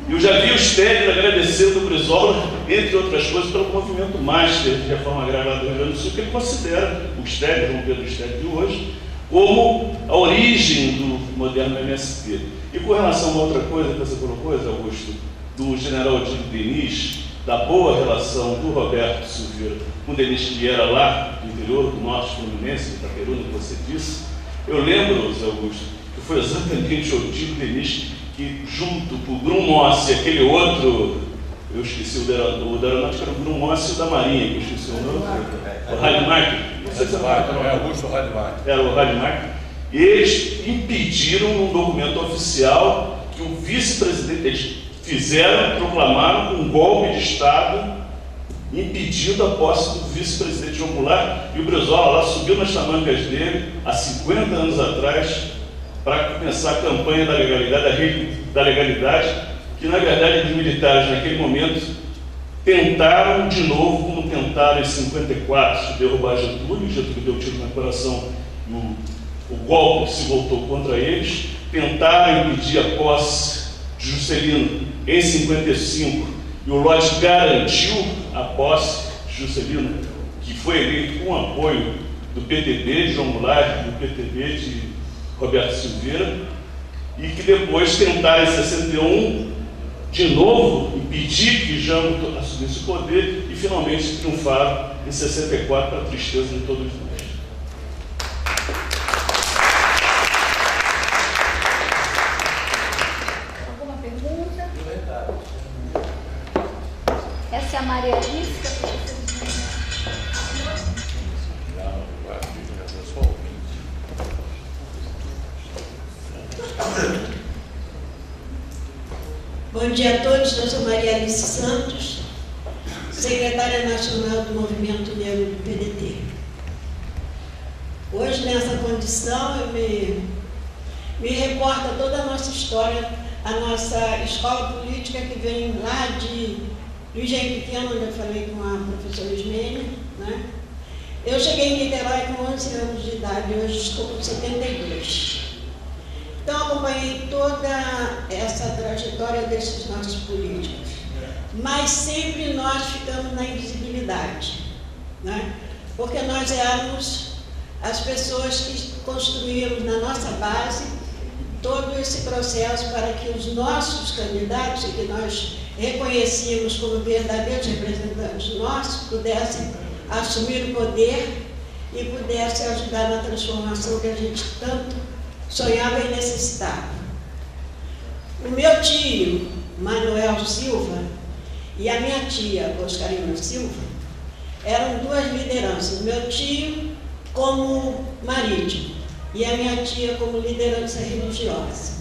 Eu já vi o Stélio agradecendo o Brizola, entre outras coisas, pelo movimento master de reforma agrária do Rio Grande do Sul, que ele considera o Stélio, João Pedro Stélio de hoje, como a origem do moderno MST. E com relação a uma outra coisa que você colocou, Zé Augusto, do general Odílio Denis, da boa relação do Roberto Silveira com o Denis, que era lá do interior do Norte Fluminense, de Itaperuna, que você disse, eu lembro, Zé Augusto, que foi exatamente o Odílio Denis que, junto com o Grumossi, aquele outro, eu esqueci o da aeronáutica, era o Grumossi e o da Marinha, que eu esqueci o nome, o Rademacher. Augusto Rademacher. Era o Rademacher. Eles impediram um documento oficial que o vice-presidente, eles proclamaram um golpe de Estado impedindo a posse do vice-presidente João Goulart, e o Brizola lá subiu nas tamancas dele, há 50 anos atrás, para começar a campanha da legalidade, que na verdade os militares naquele momento tentaram de novo, como tentaram em 54, derrubar Getúlio deu tiro no coração, o golpe se voltou contra eles, tentaram impedir a posse de Juscelino em 55, e o Lodge garantiu a posse de Juscelino, que foi eleito com apoio do PTB de João Goulart, do PTB de Roberto Silveira, e que depois tentaram em 61 de novo impedir que Jango assumisse o poder e finalmente triunfaram em 64 para a tristeza de todos nós. Alguma pergunta? Essa é a Maria Alice. Bom dia a todos, eu sou Maria Alice Santos, secretária nacional do Movimento Negro do PDT. Hoje, nessa condição, eu me reporta toda a nossa história, a nossa escola política que vem lá do Engenho Pequeno, onde eu falei com a professora Ismênia, né? Eu cheguei em Niterói com 11 anos de idade, hoje estou com 72. Então, acompanhei toda essa trajetória desses nossos políticos, mas sempre nós ficamos na invisibilidade, né? Porque nós éramos as pessoas que construímos na nossa base todo esse processo para que os nossos candidatos, que nós reconhecíamos como verdadeiros representantes nossos, pudessem assumir o poder e pudessem ajudar na transformação que a gente tanto sonhava e necessitava. O meu tio, Manuel Silva, e a minha tia, Oscarina Silva, eram duas lideranças. Meu tio como marítimo e a minha tia como liderança religiosa.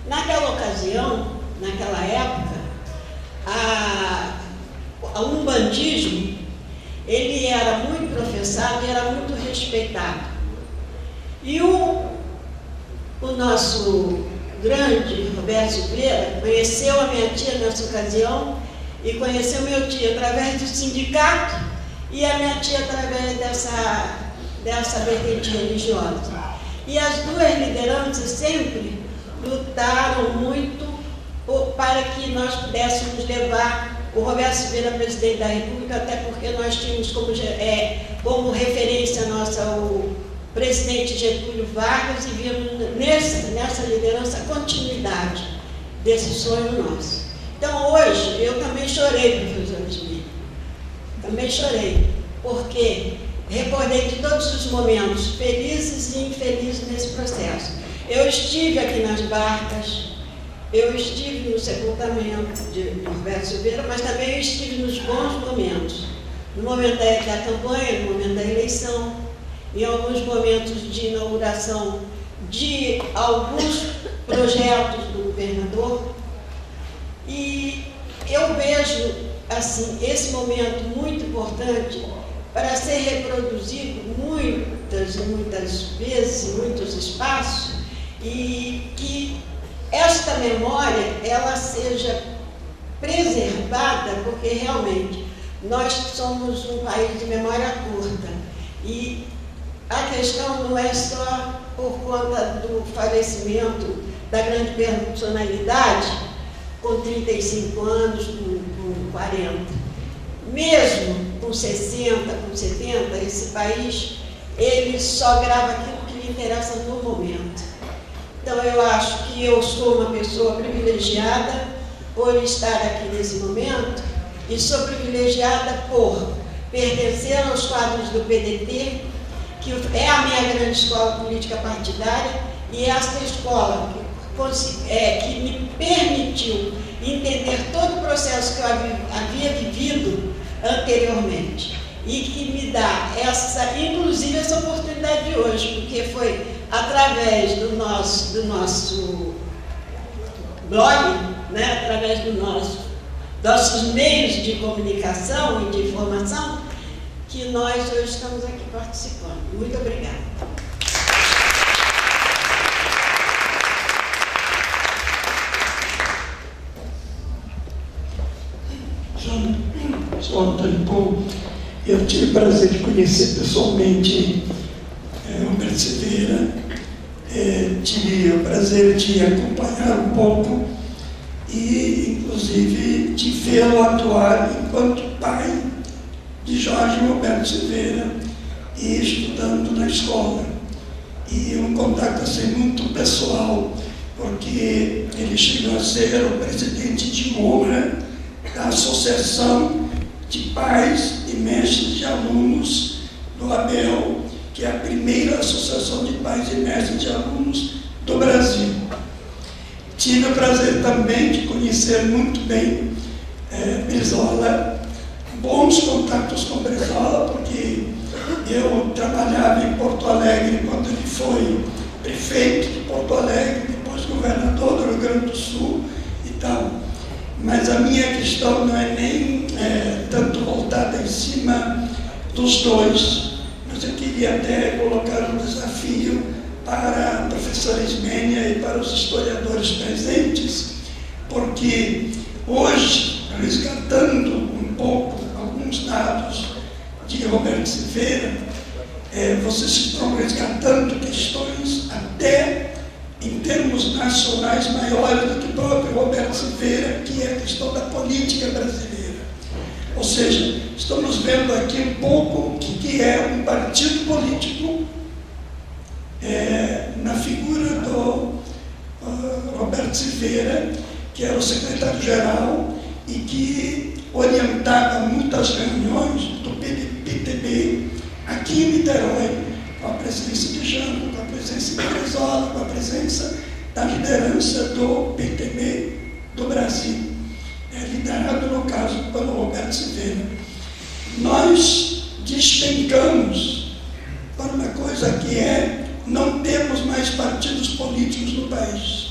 Naquela ocasião, naquela época, o umbandismo, ele era muito professado e era muito respeitado. E o nosso grande Roberto Silveira conheceu a minha tia nessa ocasião e conheceu meu tio através do sindicato e a minha tia através dessa vertente religiosa. E as duas lideranças sempre lutaram muito para que nós pudéssemos levar o Roberto Silveira presidente da República, até porque nós tínhamos como referência nossa o presidente Getúlio Vargas e vimos nessa liderança a continuidade desse sonho nosso. Então hoje eu também chorei, professor Smith, também chorei, porque recordei de todos os momentos felizes e infelizes nesse processo. Eu estive aqui nas barcas, eu estive no sepultamento de Roberto Silveira, mas também eu estive nos bons momentos, no momento da campanha, no momento da eleição, em alguns momentos de inauguração de alguns projetos do governador. E eu vejo assim, esse momento muito importante para ser reproduzido muitas e muitas vezes, em muitos espaços, e que esta memória ela seja preservada, porque realmente nós somos um país de memória curta e a questão não é só por conta do falecimento da grande personalidade com 35 anos, com 40. Mesmo com 60, com 70, esse país, ele só grava aquilo que lhe interessa no momento. Então, eu acho que eu sou uma pessoa privilegiada por estar aqui nesse momento e sou privilegiada por pertencer aos quadros do PDT, que é a minha grande escola política partidária, e esta escola que me permitiu entender todo o processo que eu havia vivido anteriormente e que me dá inclusive essa oportunidade de hoje, porque foi através do nosso blog, né, através nossos meios de comunicação e de informação, que nós hoje estamos aqui participando. Muito obrigada. Sou Antônio Paul. Eu tive o prazer de conhecer pessoalmente Roberto Silveira. Tive o prazer de acompanhar um pouco e, inclusive, de vê-lo atuar enquanto pai de Jorge Roberto Silveira e estudando na escola. E um contato assim muito pessoal, porque ele chegou a ser o presidente de honra da Associação de Pais e Mestres de Alunos do ABEL, que é a primeira associação de pais e mestres de alunos do Brasil. Tive o prazer também de conhecer muito bem Brizola, bons contatos com Brizola, porque eu trabalhava em Porto Alegre quando ele foi prefeito de Porto Alegre, depois governador do Rio Grande do Sul e tal. Mas a minha questão não é nem tanto voltada em cima dos dois, mas eu queria até colocar um desafio para a professora Ismênia e para os historiadores presentes, porque hoje, resgatando um pouco alguns dados de Roberto Silveira, vocês estão resgatando questões até em termos nacionais maiores do que o próprio Roberto Silveira, que é a questão da política brasileira. Ou seja, estamos vendo aqui um pouco o que é um partido político na figura do Roberto Silveira, que era o secretário-geral e que orientava muitas reuniões do PTB aqui em Niterói, com a presença de Jango, com a presença de Brizola, com a presença da liderança do PTB do Brasil, liderado, no caso, pelo Roberto Silveira. Nós despencamos para uma coisa que não temos mais partidos políticos no país,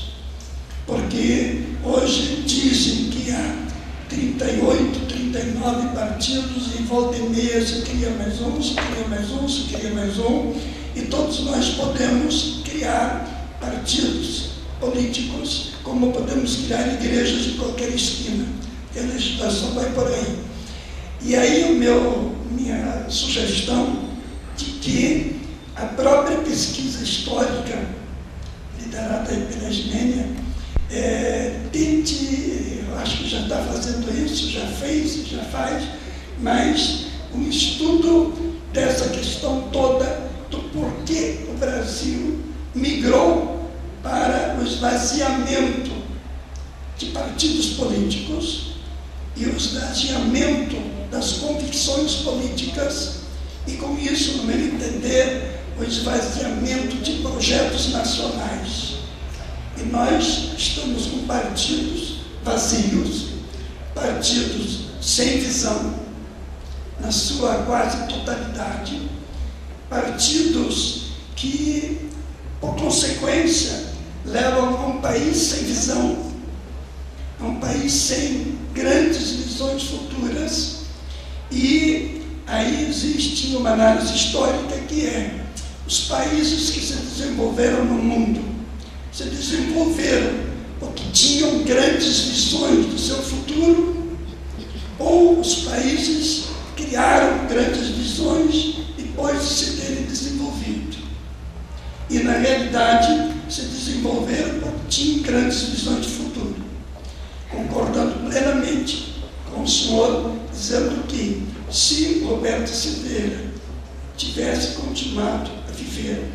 porque hoje dizem que há 38, 39 partidos e volta e meia se cria mais um, se cria mais um, se cria mais um, e todos nós podemos criar partidos políticos, como podemos criar igrejas de qualquer esquina, que a legislação vai por aí. E aí minha sugestão de que a própria pesquisa histórica, liderada pela Ismênia, tente, eu acho que já está fazendo isso, já fez, já faz, mas um estudo dessa questão toda do porquê o Brasil migrou para o esvaziamento de partidos políticos e o esvaziamento das convicções políticas e, com isso, no meu entender, o esvaziamento de projetos nacionais. E nós estamos com partidos vazios, partidos sem visão, na sua quase totalidade, partidos que, por consequência, levam a um país sem visão, a um país sem grandes visões futuras. E aí existe uma análise histórica que os países que se desenvolveram no mundo se desenvolveram porque tinham grandes visões do seu futuro, ou os países criaram grandes visões depois de se terem desenvolvido. E, na realidade, se desenvolveram porque tinham grandes visões de futuro. Concordando plenamente com o senhor, dizendo que, se Roberto Silveira tivesse continuado a viver,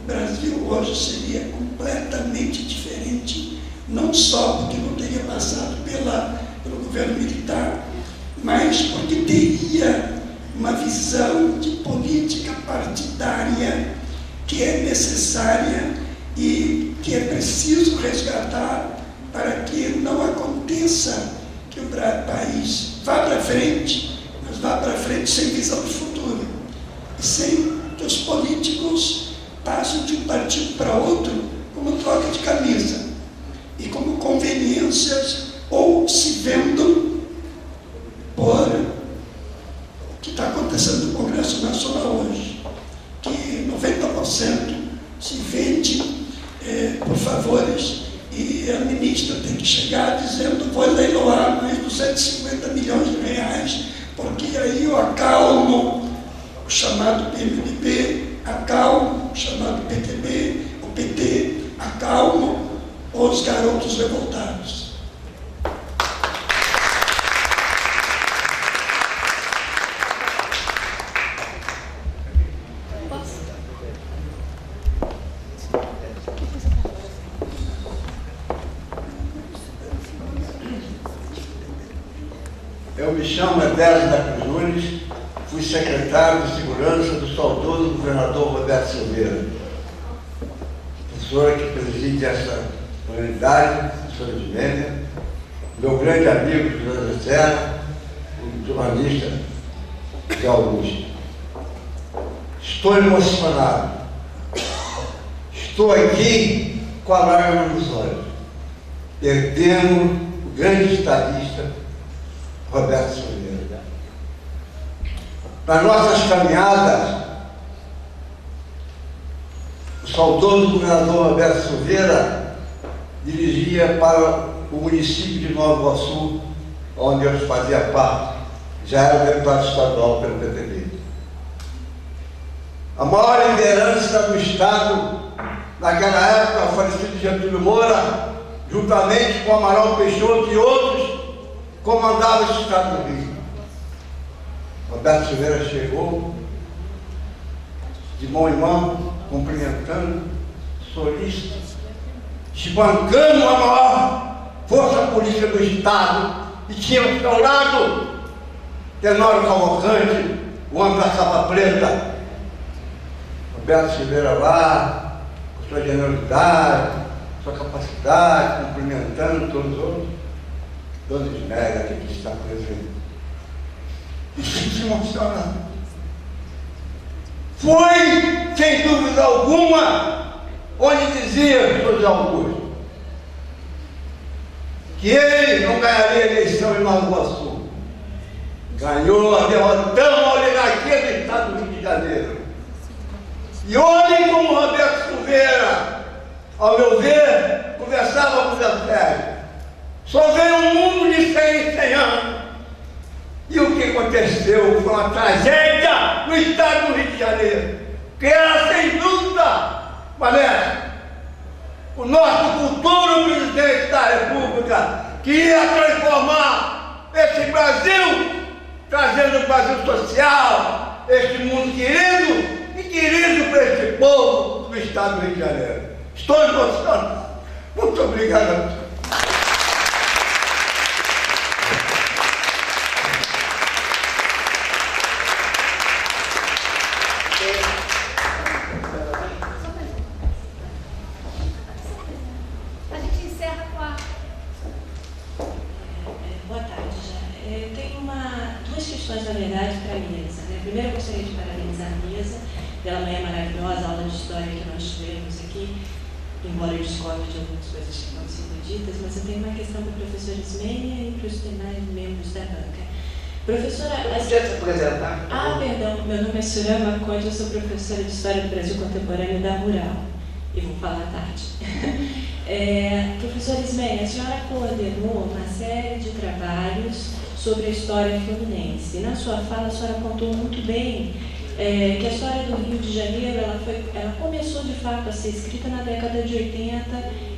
o Brasil hoje seria completamente diferente, não só porque não teria passado pelo governo militar, mas porque teria uma visão de política partidária que é necessária e que é preciso resgatar para que não aconteça que o país vá para frente, mas vá para frente sem visão de futuro, e sem que os políticos passem de um partido para outro como troca de camisa e como conveniências, ou se vendam por o que está acontecendo no Congresso Nacional hoje, que 90% se vende por favores, e a ministra tem que chegar dizendo: vou leiloar mais 250 milhões de reais, porque aí eu acalmo o chamado PMDB, acalmo o chamado PTB, o PT, acalmo os garotos revoltados. Eu me chamo Edésio da Cruz Nunes, fui secretário de Segurança do saudoso governador Roberto Silveira. Professora que preside essa unidade, professora de Ismênia, meu grande amigo José Serra, o jornalista Zé Augusto. Estou emocionado. Estou aqui com a lágrima nos olhos. Perdemos o grande estadista Roberto Silveira. Nas nossas caminhadas, o saudoso governador Roberto Silveira dirigia para o município de Nova Iguaçu, onde eu fazia parte. Já era deputado estadual pelo PTB. A maior liderança do Estado, naquela época, o falecido Getúlio Moura, juntamente com Amaral Peixoto e outros, comandava esse Estado do Rio. Roberto Silveira chegou, de mão em mão, cumprimentando, solícito, espancando a maior força política do Estado, e tinha ao seu lado Tenório Cavalcante, o homem da capa preta. Roberto Silveira lá, com sua generosidade, sua capacidade, cumprimentando todos os outros. Dona Ismélia, que está presente. E se emocionando. Foi, sem dúvida alguma, onde dizia o José Augusto que ele não ganharia a eleição em Nova Iguaçu. Ganhou, derrotando a oligarquia do Estado do Rio de Janeiro. E olhem como Roberto Silveira, ao meu ver, conversava com o Zé Sérgio. Só veio um mundo de 100 em 100 anos. E o que aconteceu foi uma tragédia no Estado do Rio de Janeiro, que era, sem dúvida, Valério, o nosso futuro presidente da República, que ia transformar esse Brasil, trazendo o Brasil social, este mundo querido e querido para esse povo do Estado do Rio de Janeiro. Estou emocionado. Muito obrigado. Primeiro, eu gostaria de parabenizar a mesa pela manhã maravilhosa, a aula de história que nós tivemos aqui, embora eu discorde de algumas coisas que estão sendo ditas, mas eu tenho uma questão para o professor Ismênia e para os demais membros da banca. Professora... Podia se apresentar? Perdão, meu nome é Surama Conde, eu sou professora de História do Brasil Contemporâneo da Rural, e vou falar à tarde. Professora Ismênia, a senhora coordenou uma série de trabalhos sobre a história fluminense. E na sua fala, a senhora contou muito bem que a história do Rio de Janeiro ela começou de fato a ser escrita na década de 80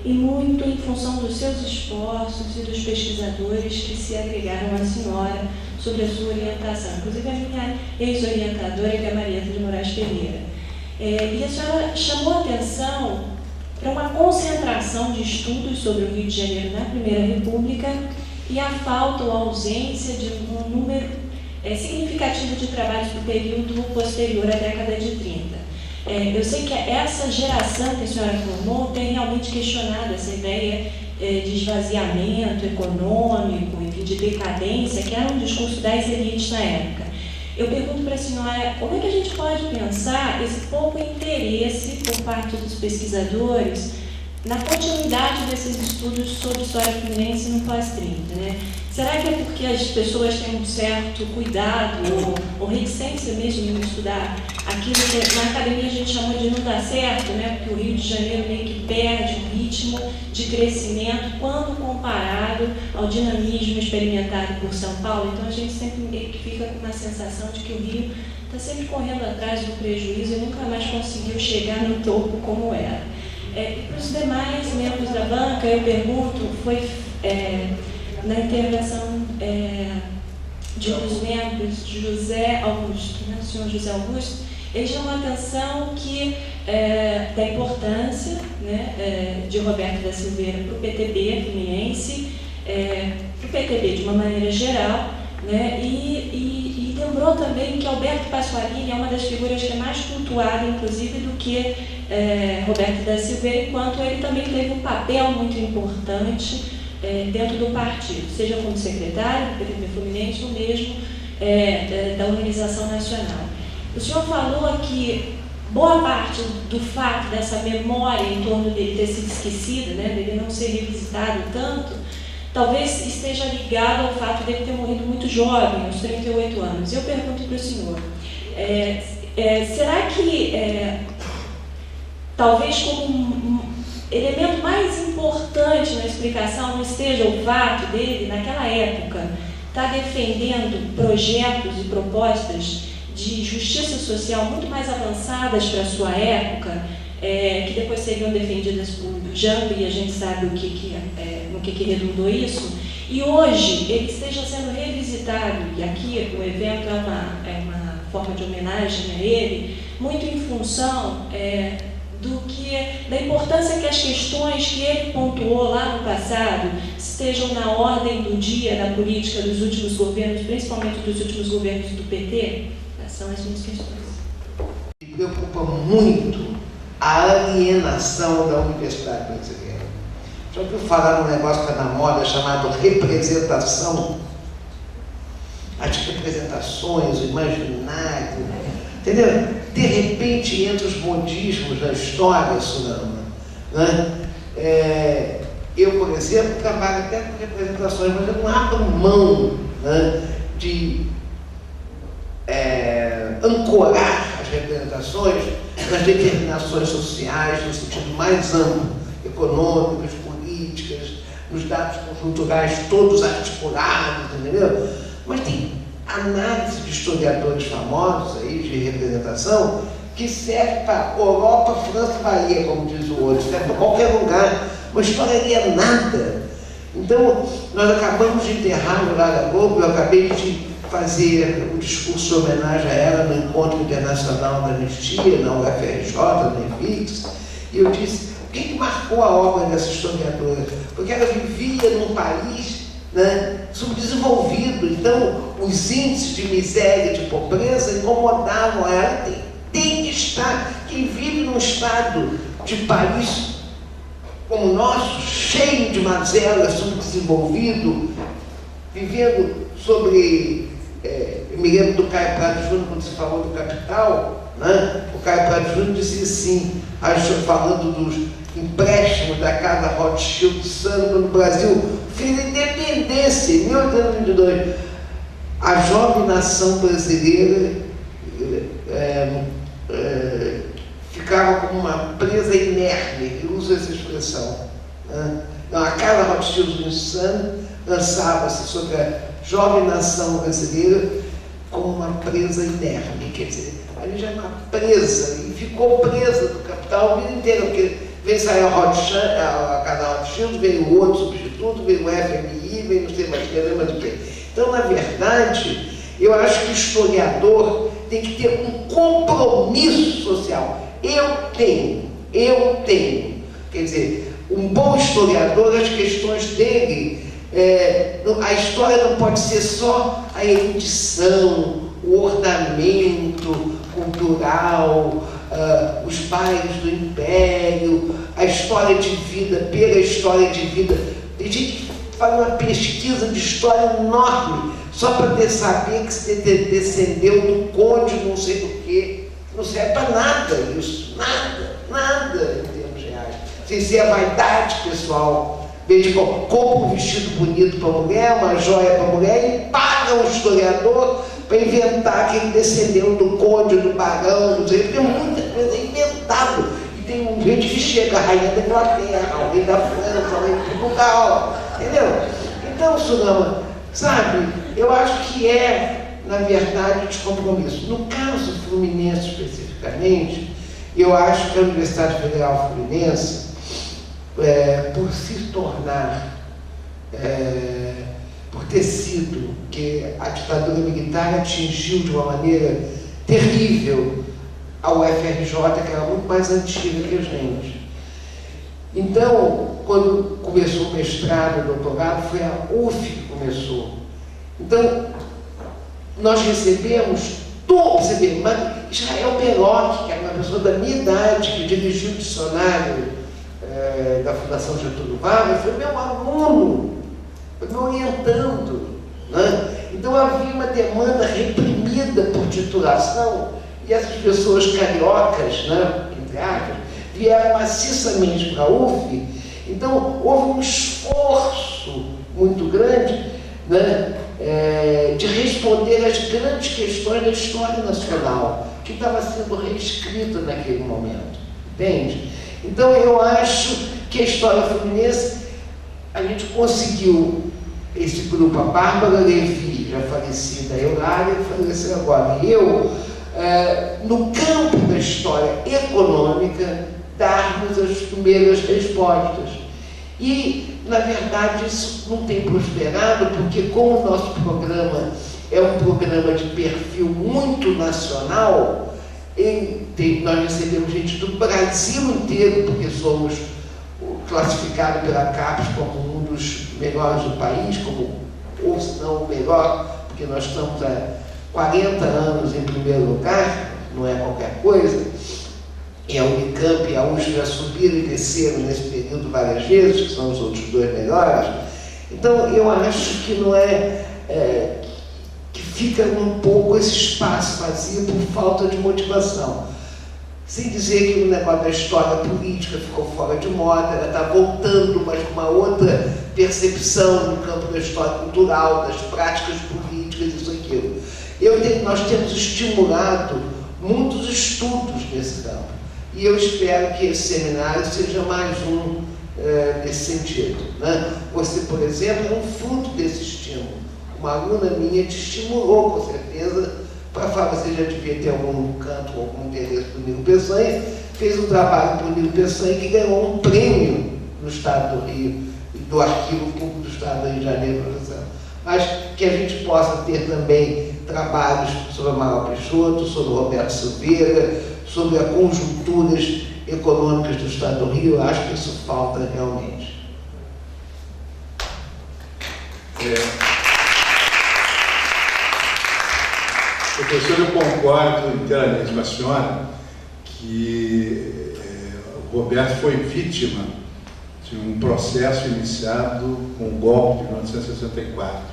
e muito em função dos seus esforços e dos pesquisadores que se agregaram à senhora sobre a sua orientação, inclusive a minha ex-orientadora, que é a Marieta de Moraes Pereira. E a senhora chamou a atenção para uma concentração de estudos sobre o Rio de Janeiro na Primeira República e a falta ou a ausência de um número significativo de trabalhos no período posterior à década de 30. Eu sei que essa geração que a senhora formou tem realmente questionado essa ideia de esvaziamento econômico e de decadência, que era um discurso das elites na época. Eu pergunto para a senhora, como é que a gente pode pensar esse pouco interesse por parte dos pesquisadores na continuidade desses estudos sobre história fluminense no pós-30, né? Será que é porque as pessoas têm um certo cuidado ou reticência mesmo em estudar aquilo que na academia a gente chamou de não dar certo, né? Porque o Rio de Janeiro meio que perde o ritmo de crescimento quando comparado ao dinamismo experimentado por São Paulo. Então a gente sempre fica com uma sensação de que o Rio está sempre correndo atrás do prejuízo e nunca mais conseguiu chegar no topo como era. E para os demais membros da banca, eu pergunto, na intervenção de um dos membros, José Augusto, né, o senhor José Augusto, ele chamou a atenção da importância, né, de Roberto da Silveira para o PTB fluminense, para o PTB de uma maneira geral, né, e lembrou também que Alberto Pasqualini é uma das figuras que é mais cultuada, inclusive, do que Roberto da Silveira, enquanto ele também teve um papel muito importante dentro do partido, seja como secretário do PTB Fluminense ou mesmo da organização nacional. O senhor falou que boa parte do fato dessa memória em torno dele ter sido esquecida, né, dele não ser revisitado tanto, talvez esteja ligado ao fato dele ter morrido muito jovem, aos 38 anos. Eu pergunto para o senhor, será que talvez como um elemento mais importante na explicação não esteja o fato dele, naquela época, estar defendendo projetos e propostas de justiça social muito mais avançadas para a sua época, que depois seriam defendidas por Jango, e a gente sabe no que redundou isso, e hoje ele esteja sendo revisitado, e aqui o evento é uma forma de homenagem a ele, muito em função da importância que as questões que ele pontuou lá no passado estejam na ordem do dia da política dos últimos governos, principalmente dos últimos governos do PT? São as minhas questões. Me preocupa muito a alienação da Universidade Brasileira. Já ouviu falar num negócio que está na moda chamado representação? As representações, o imaginário, entendeu? De repente entra os modismos da história, Surama, né? Eu, por exemplo, trabalho até com representações, mas eu não abro mão, né, de ancorar as representações nas determinações sociais, no sentido mais amplo, econômicas, políticas, nos dados conjunturais todos articulados, entendeu? Mas tem análise de historiadores famosos aí, de representação, que serve para Europa, França, Bahia, como diz o outro, serve para qualquer lugar. Uma história é nada. Então, nós acabamos de enterrar no Lara Globo, eu acabei de fazer um discurso de homenagem a ela no Encontro Internacional da Anistia, na UFRJ, na EFIX, e eu disse, o que marcou a obra dessa historiadora? Porque ela vivia num país, né, subdesenvolvido, então os índices de miséria e de pobreza incomodavam ela. Tem que estar, quem vive num estado de país como o nosso, cheio de mazelas, subdesenvolvido, vivendo sobre... eu me lembro do Caio Prado Júnior, quando você falou do Capital, né? O Caio Prado Júnior dizia assim, falando dos empréstimos da Casa Rothschild no Brasil, fez a independência, em 1822, a jovem nação brasileira ficava como uma presa inerme, ele usa essa expressão. Né? Então, a Casa Rothschild lançava-se sobre a jovem nação brasileira como uma presa inerme, quer dizer, ali já é uma presa, e ficou presa do capital a vida inteira, porque veio sair a Casa Rothschild, veio outro substituto, veio o FMI, veio não sei mais o que. Então, na verdade, eu acho que o historiador tem que ter um compromisso social. Eu tenho. Quer dizer, um bom historiador, as questões dele, a história não pode ser só a erudição, o ornamento cultural, os bailes do império, a história de vida pela história de vida. Tem gente que faz uma pesquisa de história enorme, só para saber que se descendeu do conde não sei do quê. Não serve para nada isso, nada em termos reais. Sem ser a vaidade pessoal. Veja, compra um vestido bonito para a mulher, uma joia para a mulher, e paga um historiador para inventar que ele descendeu do conde, do barão, não sei, tem muita coisa inventada. E tem gente que chega, a rainha da Inglaterra, alguém da França, alguém de Portugal, entendeu? Então, Surama, sabe, eu acho que na verdade, descompromisso. No caso fluminense especificamente, eu acho que a Universidade Federal Fluminense, por se tornar, por ter sido que a ditadura militar atingiu de uma maneira terrível a UFRJ, que era muito mais antiga que a gente. Então, quando começou o mestrado e o doutorado, foi a UF que começou. Então, nós recebemos Israel Perotti, que era uma pessoa da minha idade, que dirigiu o dicionário da Fundação Getúlio Vargas, foi meu aluno, foi me orientando. Né? Então havia uma demanda reprimida por titulação E essas pessoas cariocas, né, entre aspas, vieram maciçamente para a UF. Então, houve um esforço muito grande, né, de responder às grandes questões da história nacional, que estava sendo reescrita naquele momento, entende? Então, eu acho que a história fluminense, a gente conseguiu, esse grupo, a Bárbara Levi, já falecida, a Eulália, faleceu agora, e eu, no campo da história econômica, darmos as primeiras respostas. E, na verdade, isso não tem prosperado, porque como o nosso programa é um programa de perfil muito nacional, nós recebemos gente do Brasil inteiro, porque somos classificados pela CAPES como um dos melhores do país, ou se não o melhor, porque nós estamos há 40 anos em primeiro lugar, não é qualquer coisa. E a Unicamp e a USP já subiram e desceram nesse período várias vezes, que são os outros dois melhores. Então, eu acho que não que fica um pouco esse espaço vazio por falta de motivação. Sem dizer que o negócio da história política ficou fora de moda, ela está voltando, mas com uma outra percepção no campo da história cultural, das práticas políticas, isso e aquilo. Nós temos estimulado muitos estudos nesse campo. E eu espero que esse seminário seja mais um nesse sentido, né? Você, por exemplo, é um fruto desse estímulo. Uma aluna minha te estimulou, com certeza, para falar, você já devia ter algum canto, algum interesse do Nilo Peçanha, fez um trabalho para o Nilo Peçanha que ganhou um prêmio no Estado do Rio, do Arquivo Público do Estado do Rio de Janeiro, mas que a gente possa ter também trabalhos sobre Amaral Peixoto, sobre Roberto Silveira, sobre as conjunturas econômicas do Estado do Rio. Eu acho que isso falta realmente. Professor, eu concordo inteiramente com a senhora que o Roberto foi vítima de um processo iniciado com o golpe de 1964.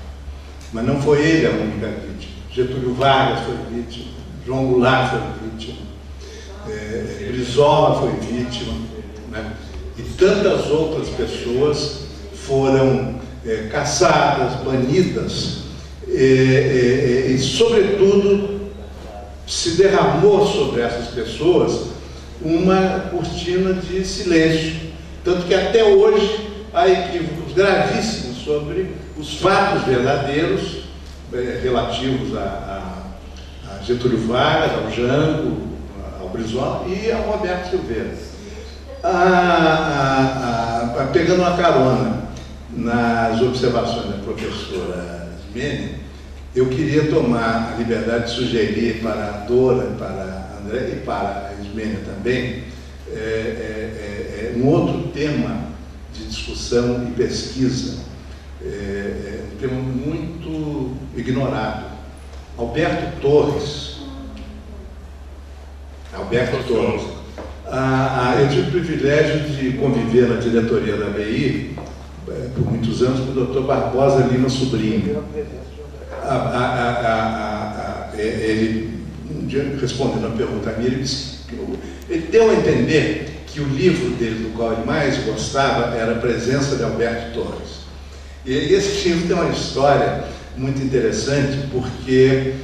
Mas não foi ele a única vítima. Getúlio Vargas foi vítima, João Goulart foi vítima, Brizola foi vítima, né? E tantas outras pessoas foram caçadas, banidas, e sobretudo se derramou sobre essas pessoas uma cortina de silêncio, tanto que até hoje há equívocos gravíssimos sobre os fatos verdadeiros relativos a Getúlio Vargas, ao Jango, ao Brizola e ao Roberto Silveira. Pegando uma carona nas observações da professora Ismênia, eu queria tomar a liberdade de sugerir para a Dora, para a André e para a Ismênia também, um outro tema de discussão e pesquisa, um tema muito ignorado. Alberto Torres. Eu tive o privilégio de conviver na diretoria da ABI por muitos anos com o Dr. Barbosa Lima Sobrinho. Ele, um dia, respondendo a pergunta minha, ele deu a entender que o livro dele, do qual ele mais gostava, era A Presença de Alberto Torres. E esse livro tem uma história muito interessante, porque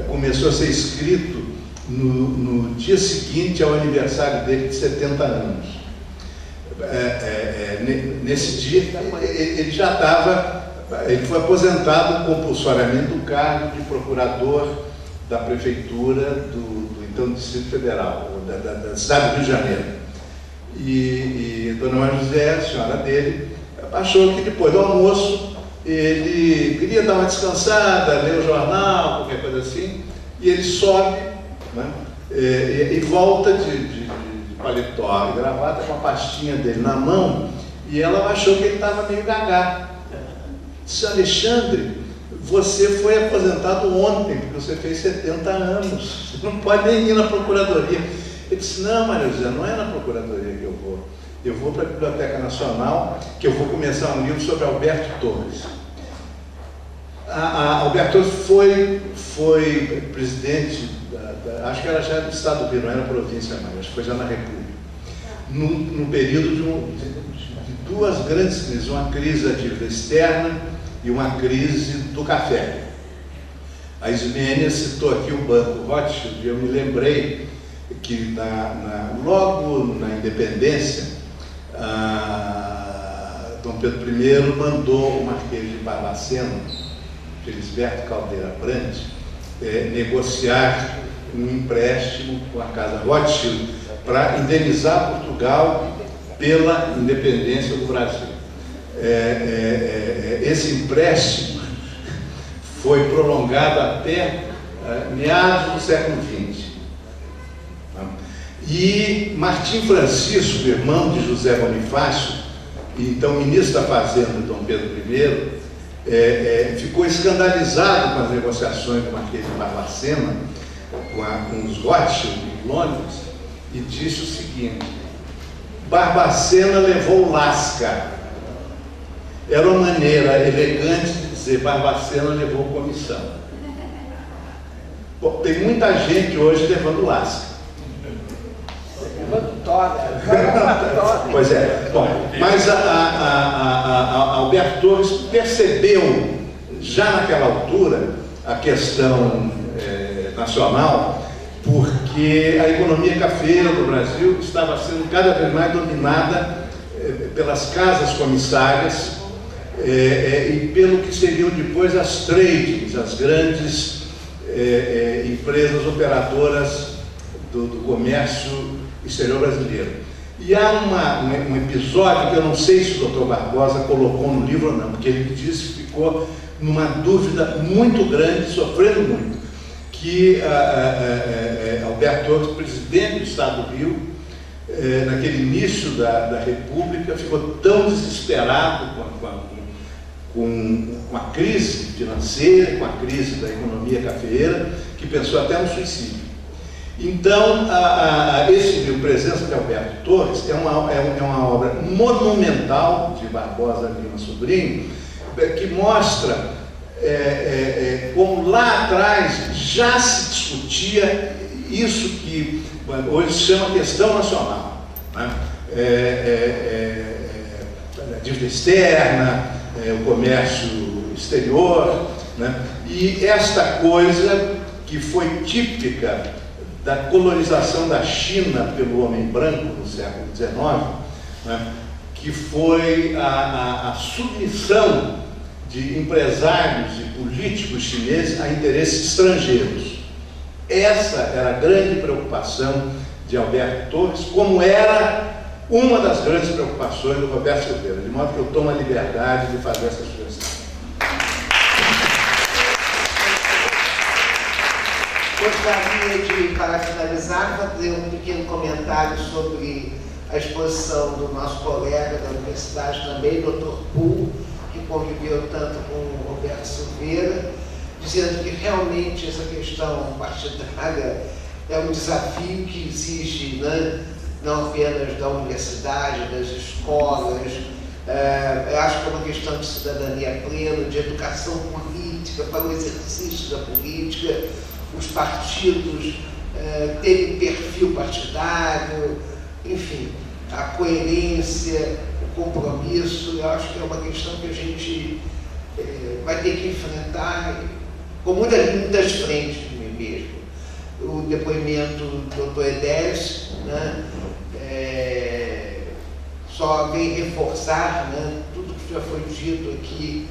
começou a ser escrito no dia seguinte ao aniversário dele de 70 anos. Nesse dia, ele já estava, ele foi aposentado compulsoriamente do cargo de procurador da prefeitura do então Distrito Federal, da cidade do Rio de Janeiro. E Dona Maria José, a senhora dele, achou que depois do almoço ele queria dar uma descansada, ler o jornal, qualquer coisa assim, e ele sobe, né, e volta de paletó e gravata com a pastinha dele na mão, e ela achou que ele estava meio gagá. Disse: Alexandre, você foi aposentado ontem, porque você fez 70 anos, você não pode nem ir na procuradoria. Ele disse: não, Maria José, não é na procuradoria que eu vou para a Biblioteca Nacional, que eu vou começar um livro sobre Alberto Torres. Alberto Torres foi presidente acho que era já do Estado do Rio, não era província mais, acho que foi já na República, no período de duas grandes crises, uma crise da dívida externa e uma crise do café. A Ismênia citou aqui o Banco Rothschild, e eu me lembrei que logo na independência, Dom Pedro I mandou o Marquês de Barbacena, Felisberto Caldeira Brandt, negociar um empréstimo com a Casa Rothschild para indenizar Portugal pela independência do Brasil. Esse empréstimo foi prolongado até meados do século XX. E Martim Francisco, irmão de José Bonifácio, então ministro da Fazenda de Dom Pedro I, ficou escandalizado com as negociações do Marquês de Barbacena com os Rothschild em Londres e disse o seguinte: Barbacena levou lasca. Era uma maneira elegante de dizer Barbacena levou comissão. Bom, tem muita gente hoje levando lasca. Pois é. Bom, mas Alberto Torres percebeu já naquela altura a questão nacional, porque a economia cafeeira do Brasil estava sendo cada vez mais dominada pelas casas comissárias e pelo que seriam depois as tradings, as grandes empresas operadoras do comércio exterior brasileiro. E há um episódio que eu não sei se o Dr. Barbosa colocou no livro ou não, porque ele disse que ficou numa dúvida muito grande, sofrendo muito, que Alberto Torres, presidente do Estado do Rio, naquele início da República, ficou tão desesperado com a crise financeira, com a crise da economia cafeeira, que pensou até no suicídio. Então, esse livro, Presença de Alberto Torres, é uma obra monumental de Barbosa Lima Sobrinho, que mostra como lá atrás já se discutia isso que hoje se chama questão nacional, né? A dívida externa, o comércio exterior, né? E esta coisa que foi típica da colonização da China pelo homem branco no século XIX, né, que foi a submissão de empresários e políticos chineses a interesses estrangeiros. Essa era a grande preocupação de Alberto Torres, como era uma das grandes preocupações do Roberto Silveira, de modo que eu tomo a liberdade de fazer essa sugestão. Gostaria de, para finalizar, fazer um pequeno comentário sobre a exposição do nosso colega da universidade também, Dr. Poole, que conviveu tanto com o Roberto Silveira, dizendo que realmente essa questão partidária é um desafio que exige, né, não apenas da universidade, das escolas, eu acho que é uma questão de cidadania plena, de educação política, para o exercício da política, os partidos terem perfil partidário, enfim, a coerência, o compromisso. Eu acho que é uma questão que a gente vai ter que enfrentar com muitas frentes mesmo. O depoimento do Dr. Edés, né, só vem reforçar, né, tudo que já foi dito aqui,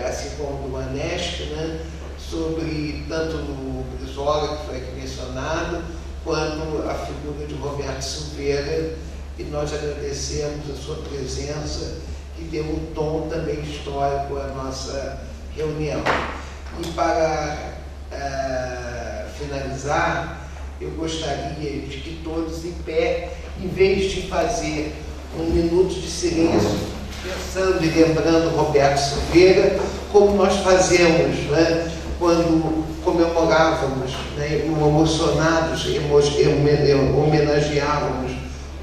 assim como do Anesp, né, sobre tanto o Brizola, que foi aqui mencionado, quanto a figura de Roberto Silveira, e nós agradecemos a sua presença, que deu um tom também histórico à nossa reunião. E para finalizar, eu gostaria de que todos em pé, em vez de fazer um minuto de silêncio, pensando e lembrando Roberto Silveira, como nós fazemos, né, quando comemorávamos, né, emocionados, homenageávamos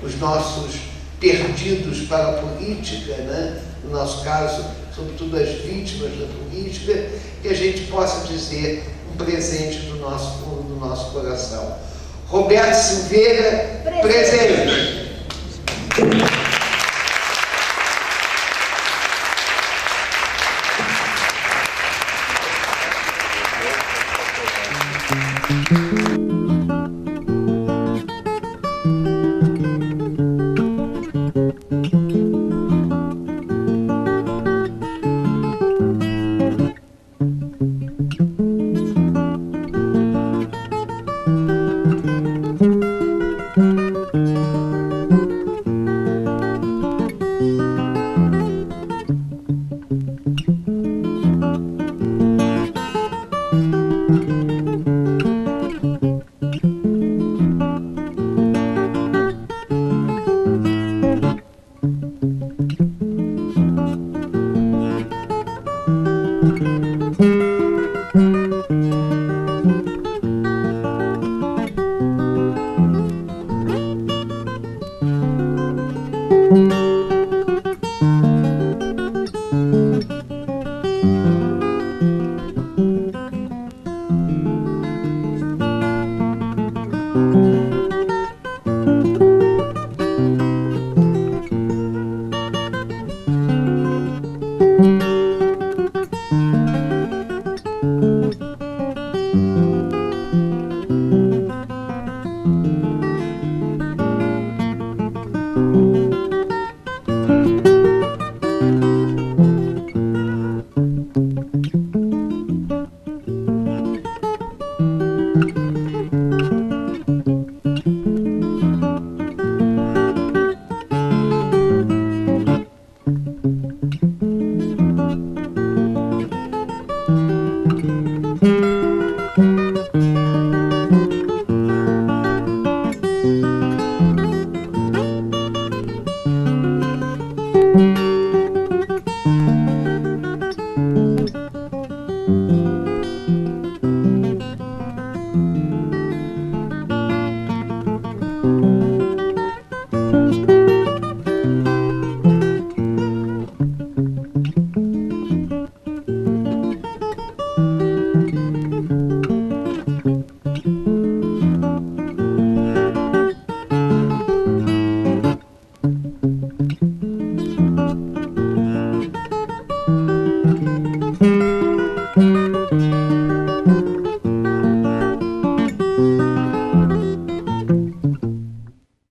os nossos perdidos para a política, né, no nosso caso, sobretudo as vítimas da política, que a gente possa dizer um presente do nosso nosso coração. Roberto Silveira, presente.